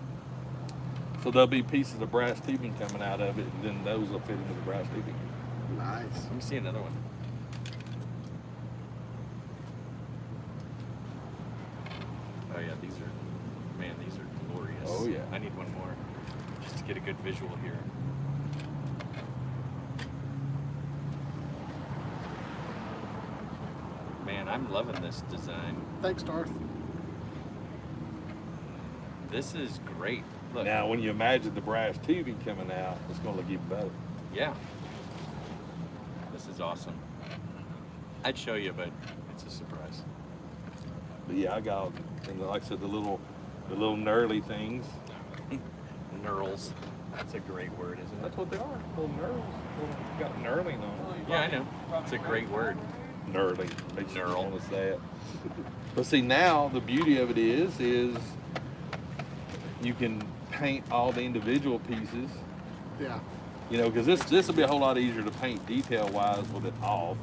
So there'll be pieces of brass tubing coming out of it, and then those will fit into the brass tubing. Nice. Let me see another one. Oh yeah, these are glorious. Oh, yeah. I need one more, just to get a good visual here. Man, I'm loving this design. Thanks, Darth. This is great. Look, Now, when you imagine the brass tubing coming out, it's going to look even better. yeah, this is awesome. I'd show you, but it's a surprise. But yeah, I got, and like I said, the little knurly things. Knurls. That's a great word, isn't it? That's what they are. Little knurls. Got knurling on them. Yeah, I know. It's a great word. Knurling. Makes you Knurl. want to say it. But see, now the beauty of it is you can paint all the individual pieces. Yeah. You know, because this will be a whole lot easier to paint detail-wise with it off,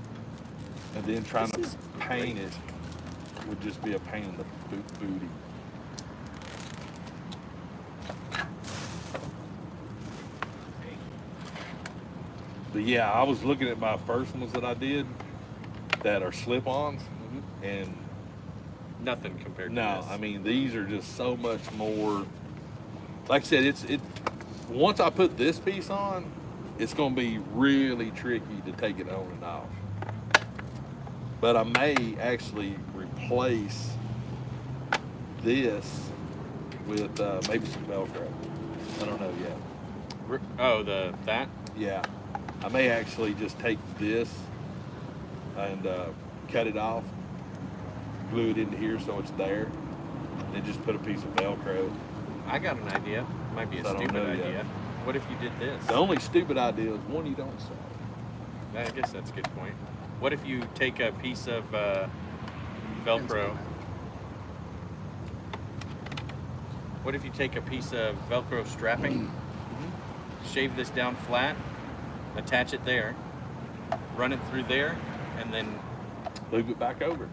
and then trying This to is paint great. it would just be a pain in the booty. But yeah, I was looking at my first ones that I did that are slip-ons, and Nothing compared to no, this. I mean these are just so much more. Like I said, it. Once I put this piece on, it's going to be really tricky to take it on and off. But I may actually replace this with maybe some Velcro. I don't know yet. Oh, that? Yeah, I may actually just take this and cut it off, glue it into here so it's there, and then just put a piece of Velcro. I got an idea. Might be a I don't stupid know yet. idea. What if you did this? The only stupid idea is one you don't sell. I guess that's a good point. What if you take a piece of Velcro? What if you take a piece of Velcro strapping, shave this down flat, attach it there, run it through there, and then Loop it back over.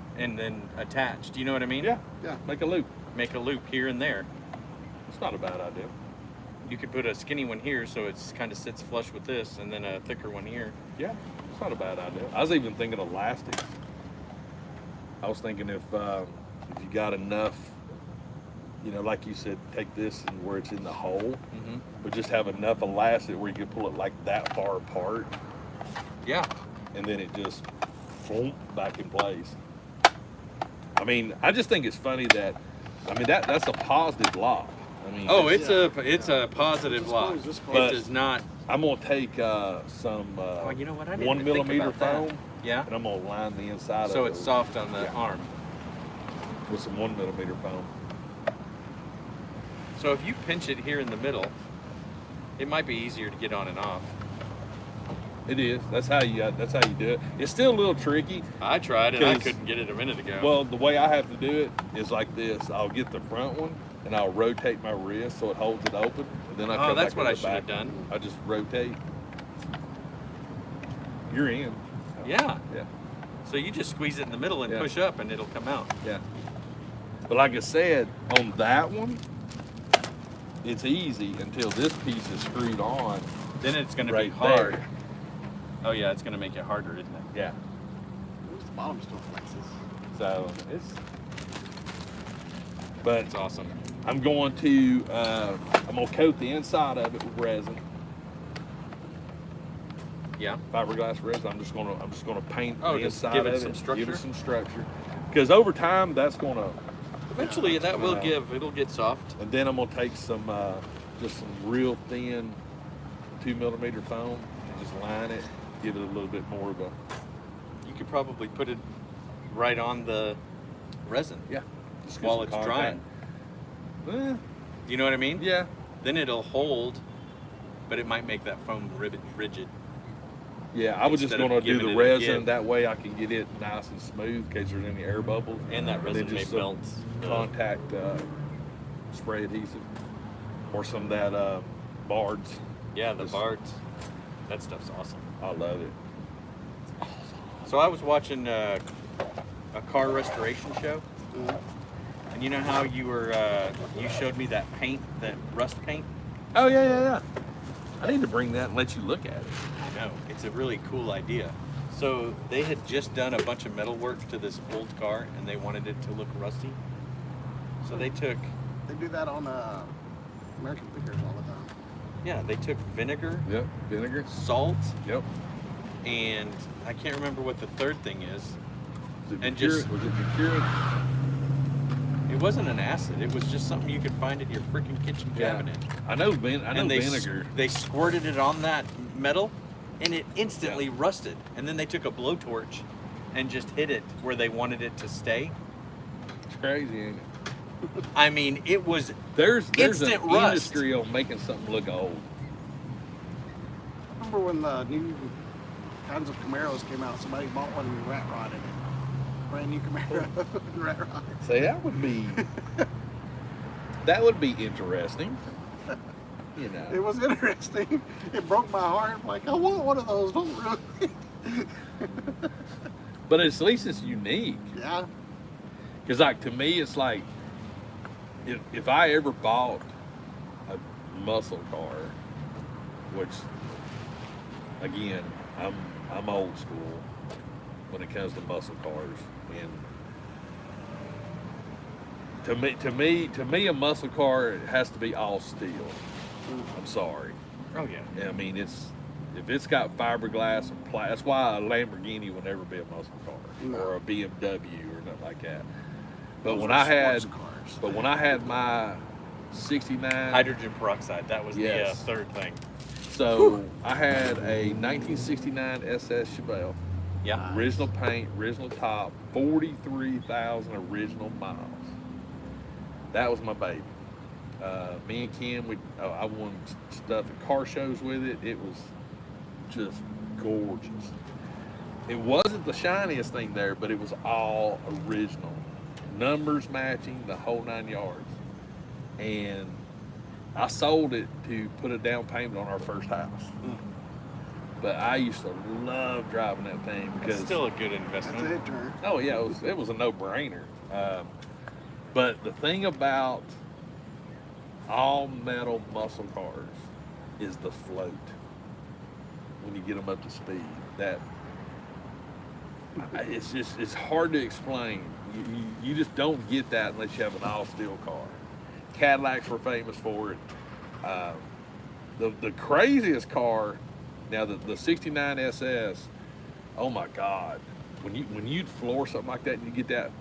attach. Do you know what I mean? Yeah, Yeah. make a loop. Make a loop here and there. It's not a bad idea. You could put a skinny one here so it's kind of sits flush with this, and then a thicker one here. Yeah, it's not a bad idea. I was even thinking of elastics. I was thinking if you got enough, you know, like you said, take this and where it's in the hole, Mm-hmm. but just have enough elastic where you can pull it like that far apart, Yeah. and then it just boom, back in place. I mean, I just think it's funny that, I mean, that's a positive lock. I mean, Oh, it's- it's a positive Just lock. close this It close. does not. I'm gonna take some Oh, you know what? I didn't 1 even think millimeter about that. foam, Yeah. and I'm gonna line the inside So of it's those. soft on the Yeah. arm. with some 1mm foam. So if you pinch it here in the middle, it might be easier to get on and off. It is. That's how you do it. It's still a little tricky. I tried and I 'Cause- couldn't get it a minute ago. Well, the way I have to do it is like this. I'll get the front one and I'll rotate my wrist so it holds it open. And then I come that's back what on I the should have back. done. I just rotate. You're in. Yeah. Yeah. So you just squeeze it in the middle and Yeah. push up and it'll come out. Yeah. But like I said, on that one, it's easy until this piece is screwed on. Then it's going to Right be hard. there. Oh yeah, it's going to make it harder, isn't it? Yeah. At least the bottom still flexes. So it's. But It's awesome. I'm going to coat the inside of it with resin, Yeah. fiberglass resin. I'm just gonna paint Oh, the just inside give it of some it, structure? give it some structure. Because over time, that's gonna, Eventually that will Yeah. it'll get soft. and then I'm gonna take some just some real thin 2mm foam and just line it, give it a little bit more of a You could probably put it right on the resin just get while some it's contact. drying. You know what I mean? Yeah. Then it'll hold, but it might make that foam rigid. Yeah, I was just Instead of gonna do giving the it a resin give. that way I can get it nice and smooth in case there's any air bubbles. And that then resin may just some melt. Contact spray adhesive or some of that Bards. Yeah, the Just- bards. That stuff's awesome. I love it. So I was watching a car restoration show, and you know how you showed me that paint, that rust paint? Oh yeah. I need to bring that and let you look at it. I know, it's a really cool idea. So they had just done a bunch of metal work to this old car, and they wanted it to look rusty. So they took, They do that on American Pickers all the time. yeah, they took vinegar, Yep. Vinegar. salt, Yep. and I can't remember what the third thing is. Was it And mercuric? just- Was it mercuric? It wasn't an acid. It was just something you could find in your freaking kitchen Yeah. cabinet. I know And they vinegar. they squirted it on that metal, and it instantly rusted. And then they took a blowtorch and just hit it where they wanted it to stay. It's crazy, ain't it? I mean, it was There's an Instant rust. industry on making something look old. Remember when the new kinds of Camaros came out? Somebody bought one and rat rotted it. Brand new Camaro, rat rotted. Say that would be interesting. You know. It was interesting. It broke my heart. Like, I want one of those. Don't really. But at least it's unique. Yeah. Because, like, to me, it's like, if I ever bought a muscle car, which, again, I'm old school when it comes to muscle cars, and to me, a muscle car has to be all steel. I'm sorry. oh yeah. I mean, if it's got fiberglass and plastic, that's why a Lamborghini would never be a muscle car No. or a BMW or nothing like that. But Those when are I had, sports cars. but when I had my '69, Hydrogen peroxide. That was Yes. the third thing. so I had a 1969 SS Chevelle, Yeah. original paint, original top, 43,000 original miles. That was my baby. Me and Kim, I won stuff at car shows with it. It was just gorgeous. It wasn't the shiniest thing there, but it was all original. Numbers matching, the whole 9 yards. And I sold it to put a down payment on our first house. But I used to love driving that thing because It's still a good That's a investment. hit turn. oh yeah, it was a no-brainer. But the thing about all metal muscle cars is the float when you get them up to speed. That it's hard to explain. You just don't get that unless you have an all steel car. Cadillacs were famous for it. The craziest car, now the '69 SS. Oh my God! When you'd floor something like that and you get that,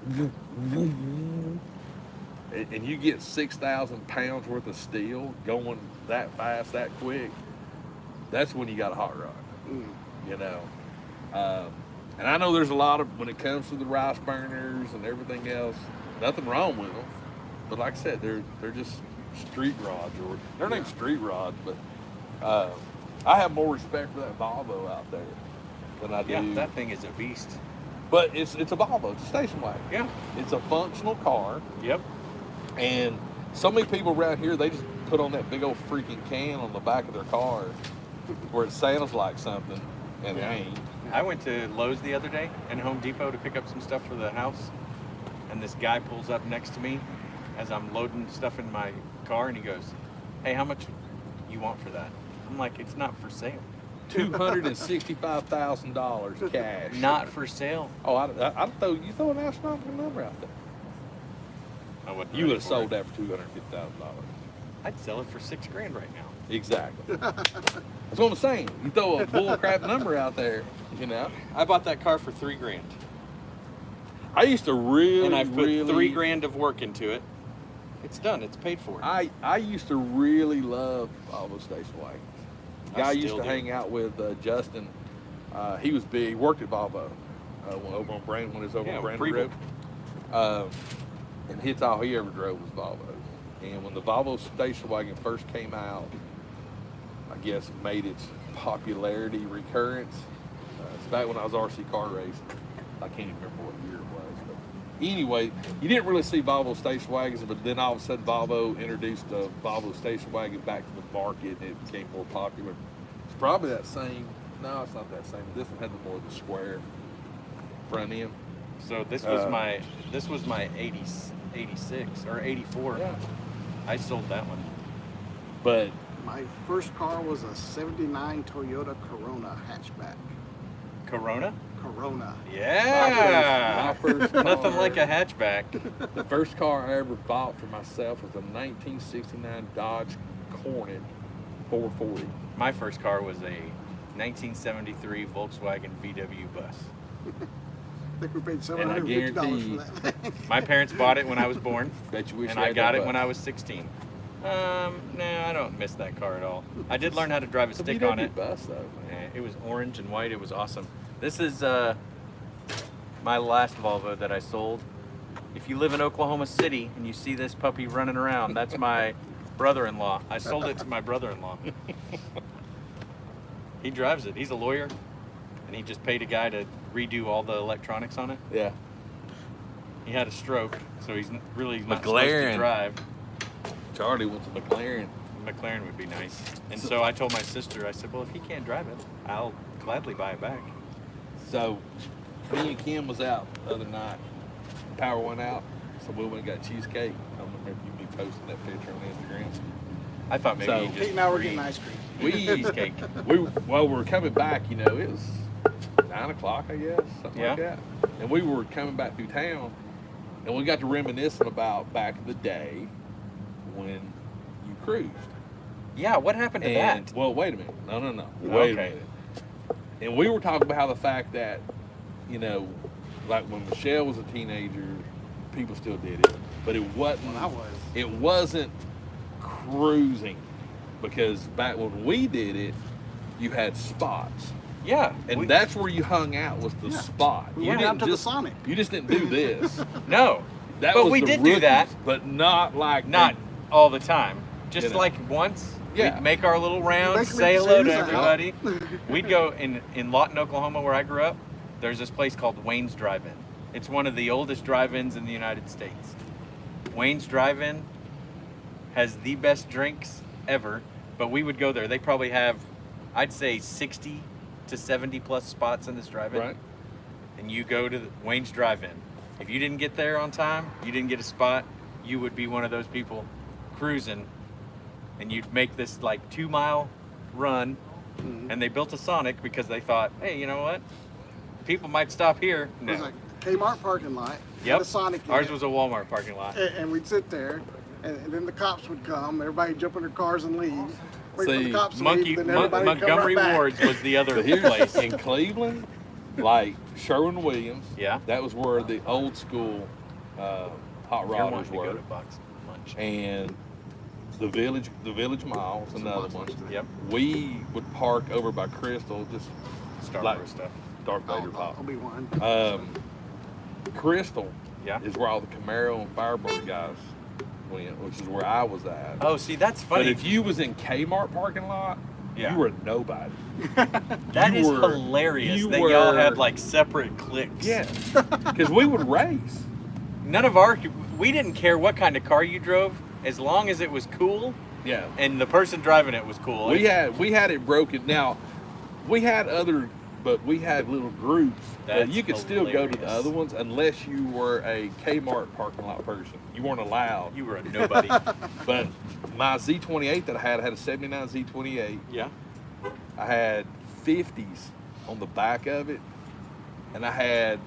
and you get 6,000 pounds worth of steel going that fast, that quick, that's when you got a hot rod. You know. And I know there's a lot of, when it comes to the rice burners and everything else, nothing wrong with them. But like I said, they're just street rods, or they're not even street rods, but I have more respect for that Volvo out there than I do. Yeah, that thing is a beast. But it's a Volvo, it's a station wagon. Yeah. It's a functional car. Yep. And so many people around here, they just put on that big old freaking can on the back of their car where it sounds like something, and it ain't. I went to Lowe's the other day and Home Depot to pick up some stuff for the house, and this guy pulls up next to me as I'm loading stuff in my car, and he goes, "Hey, how much you want for that?" I'm like, "It's not for sale." $265,000 cash. Not for sale. Oh, I you throw an astronomical number out there. I wouldn't. You would have sold that for $250,000. I'd sell it for $6,000 right now. Exactly. That's what I'm saying. You throw a bull crap number out there, you know. I bought that car for $3,000, I used to really, and I've put really, $3,000 of work into it. It's done. It's paid for. I used to really love Volvo station wagons. The guy I used to hang out with, Justin. He was big. He worked at Volvo over on Brandon when he was over on Brandon Road. And hits all he ever drove was Volvos. And when the Volvo station wagon first came out, I guess it made its popularity recurrence. It's back when I was RC car racing. I can't even remember what year it was. But anyway, you didn't really see Volvo station wagons, but then all of a sudden Volvo introduced a Volvo station wagon back to the market, and it became more popular. It's probably that same. No, it's not that same. This one had the more of the square front end. So this was my 86 or 84. Yeah. I sold that one. But My first car was a '79 Toyota Corona hatchback. Corona? Corona. Yeah. my first car, Nothing like a hatchback. the first car I ever bought for myself was a 1969 Dodge Hornet 440. My first car was a 1973 Volkswagen VW bus. I think we paid And I $750 guarantee- for that thing. My parents bought it when I was born, Bet you wish and you I had got that it when bus. I was 16. I don't miss that car at all. I did learn how to drive a It's a stick VW on it. bus though, man. It was orange and white. It was awesome. This is my last Volvo that I sold. If you live in Oklahoma City and you see this puppy running around, that's my brother-in-law. I sold it to my brother-in-law. He drives it. He's a lawyer, and he just paid a guy to redo all the electronics on it. Yeah. He had a stroke, so he's really not supposed to McLaren. drive. Charlie wants a McLaren. McLaren would be nice. And so I told my sister, I said, well, if he can't drive it, I'll gladly buy it back. So me and Kim was out the other night. Power went out, so we went and got cheesecake. I don't remember if you be posting that picture on Instagram. I thought maybe So- you just Pete and I were free getting ice cream. We cheesecake. we were coming back, you know, it was 9 o'clock, I guess, something like Yeah. that. And we were coming back through town, and we got to reminiscing about back in the day when you cruised. Yeah, what happened to And that? well, wait a minute, no, wait a Okay. minute. And we were talking about how the fact that, you know, like when Michelle was a teenager, people still did it, but it wasn't. When I was. It wasn't cruising, because back when we did it, you had spots, Yeah. and that's where you hung out, was the Yeah. spot. We You went didn't out to the just- Sonic. You just didn't do this. no, That But was we the did do that. rookies, but not like not all the time. Just You know. like once, Yeah. we'd make our little rounds, Make say me hello to choose out. everybody. We'd go in Lawton, Oklahoma, where I grew up. There's this place called Wayne's Drive-In. It's one of the oldest drive-ins in the United States. Wayne's Drive-In has the best drinks ever, but we would go there. They probably have, I'd say, 60 to 70 plus spots in this drive-in. right. And you go to the Wayne's Drive-In. If you didn't get there on time, you didn't get a spot, you would be one of those people cruising, and you'd make this like 2-mile run. And they built a Sonic because they thought, hey, you know what? People might stop here. It was No. like a Kmart parking lot. Yep. The Sonic. in Ours it. was a Walmart parking lot. And we'd sit there, and then the cops would come. Everybody jump in their cars and leave. Wait for See, the cops to Monkey leave, then everybody would come Montgomery right back. Ward's was the other So here's place. in Cleveland, like Sherwin-Williams. Yeah. That was where the old school hot You're rodders wanting to go were, to Box Lunch. and the village mall was another one. Yep. We would park over by Crystal, just Star like- Wars stuff. Darth Vader pop. Obi-Wan. Crystal Yeah. is where all the Camaro and Firebird guys went, which is where I was at. Oh, see, that's But funny. if you was in Kmart parking lot, Yeah. you were nobody. That you is were- hilarious you that y'all were- had like separate cliques. Yeah, because we would race. None of we didn't care what kind of car you drove as long as it was cool Yeah, and the person driving it was cool. we had it broken. Now, we had little groups, but That's you could still go to the hilarious. other ones unless you were a Kmart parking lot person. You weren't allowed. You were a nobody. But my Z28 that I had a 79 Z28. Yeah. I had 50s on the back of it, and I had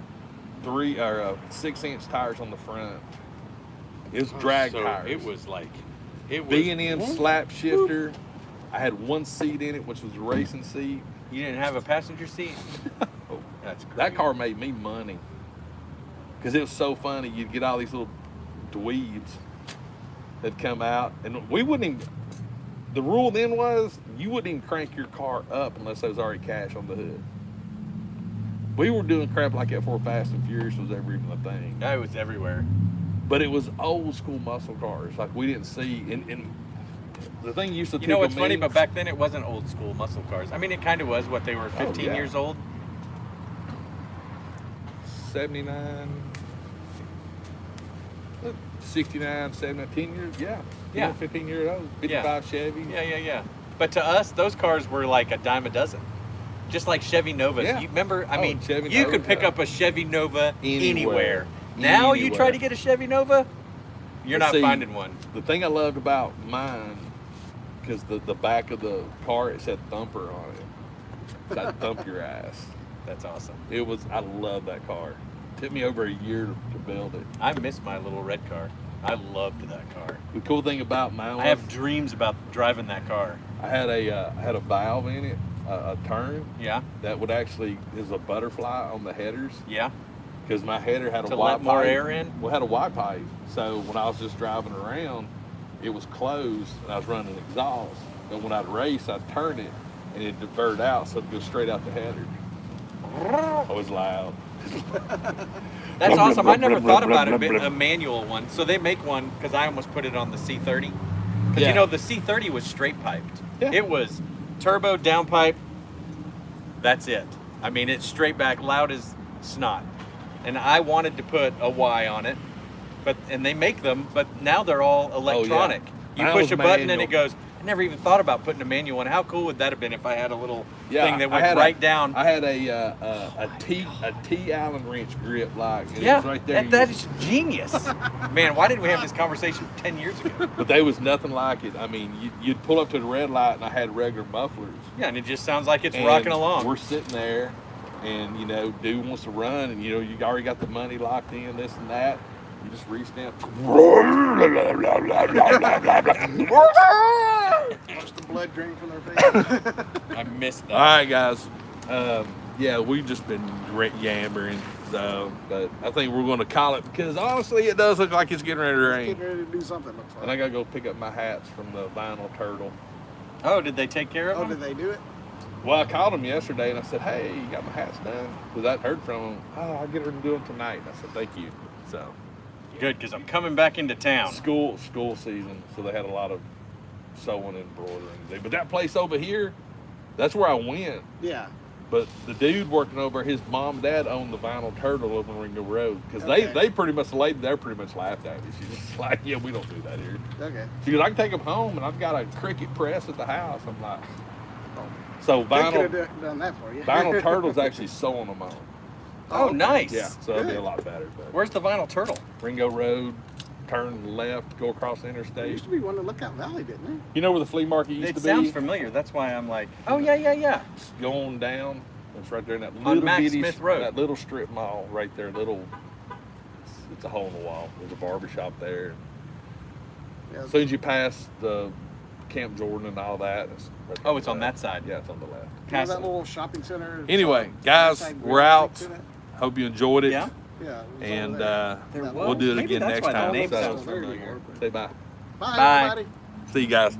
6-inch tires on the front. It was drag So tires. it was like, B&M slap shifter. I had one seat in it, which was a racing seat. You didn't have a passenger seat? Oh, That's crazy. that car made me money because it was so funny. You'd get all these little dweebs that come out, and we wouldn't even. The rule then was you wouldn't even crank your car up unless there was already cash on the hood. We were doing crap like that before Fast and Furious was ever even a thing. It was everywhere. But it was old school muscle cars, like we didn't see. And the thing used to You know what's tickle funny? me- But back then it wasn't old school muscle cars. I mean, it kind of was. What, they were 15 yeah. years old? 79, 69, 70, 10 years, yeah. Yeah. 15 years old, 55 Chevy. Yeah. But to us, those cars were like a dime a dozen. Just like Chevy Novas. Yeah. You remember? I Oh, mean, Chevy you Nova, could pick yeah. up a Chevy Nova Anywhere. anywhere. Now you try Anywhere. to get a Chevy Nova, you're But not see, finding one. The thing I loved about mine, because the back of the car, it said thumper on it. So I'd thump your ass. That's awesome. I love that car. It took me over a year to build it. I miss my little red car. I loved that car. The cool thing about mine was I have dreams about driving that car. I had a valve in it, a turn Yeah, that would actually is a butterfly on the headers. yeah. Because my header had a To white let more pipe. air in? Well, it had a white pipe. So when I was just driving around, it was closed and I was running exhaust. But when I'd race, I'd turn it and it'd divert out so it'd go straight out the header. I was loud. That's awesome. I never thought about it, a manual one. So they make one, because I almost put it on the C30. Because Yeah. you know, the C30 was straight piped. Yeah. It was turbo, downpipe, that's it. I mean, it's straight back, loud as snot. And I wanted to put a Y on it, and they make them, but now they're all electronic. You Mine push was a button and manual. it goes. I never even thought about putting a manual on. How cool would that have been if I had a little Yeah, thing that I went had right down? I had a T Allen wrench grip like. And it Yeah, was right there. that is genius. Man, why didn't we have this conversation 10 years ago? But there was nothing like it. I mean, you'd pull up to the red light and I had regular mufflers. Yeah, and it just sounds like it's And rocking along. We're sitting there, and dude wants to run, and you already got the money locked in, this and that. You just reach down. Watch the blood drain from their face. I missed All that. right, guys. Yeah, we've just been yammering. So, but I think we're going to call it because honestly, it does look like it's getting ready to rain. Getting ready to do something, looks like. And I gotta go pick up my hats from the vinyl turtle. Oh, did they take care of Oh, them? did they do it? Well, I called them yesterday and I said, "Hey, you got my hats done?" Because I'd heard from them. Oh, I'll get her to do them tonight. And I said, "Thank you." So. Good, because I'm coming back into town. School season, so they had a lot of sewing and embroidering. But that place over here, that's where I went. Yeah. But the dude working over, his mom and dad owned the Vinyl Turtle over on Ringo Road. Because Okay. they pretty much, the lady there pretty much laughed at me. She's just like, "Yeah, we don't do that here." Okay. She goes, "I can take them home, and I've got a Cricut press at the house." I'm like, oh. So They could Vinyl have done that for you. Vinyl Turtle's actually sewing them on. Oh, nice. Yeah, so it'll be a Good. lot better. But Where's the vinyl turtle? Ringo Road, turn left, go across the There interstate. used to be one in Lookout Valley, didn't there? You know where the flea market used It to sounds be? familiar. That's why I'm like, oh, yeah. Going down. It's right there in that On little Max bitty, Smith Road. that little strip mall right there. It's a hole in the wall. There's a barber shop there. Yeah. As soon as you pass the Camp Jordan and all that, it's right Oh, there it's on that side. Yeah, it's on the left. You know Past that it. little shopping center? Anyway, guys, Outside we're Grill out. next to it? Hope you enjoyed it. Yeah. Yeah. it was And over there. There That was. we'll do it Maybe again that's next why the time. name So, sounds familiar. say bye. Bye, Bye. everybody. See you guys.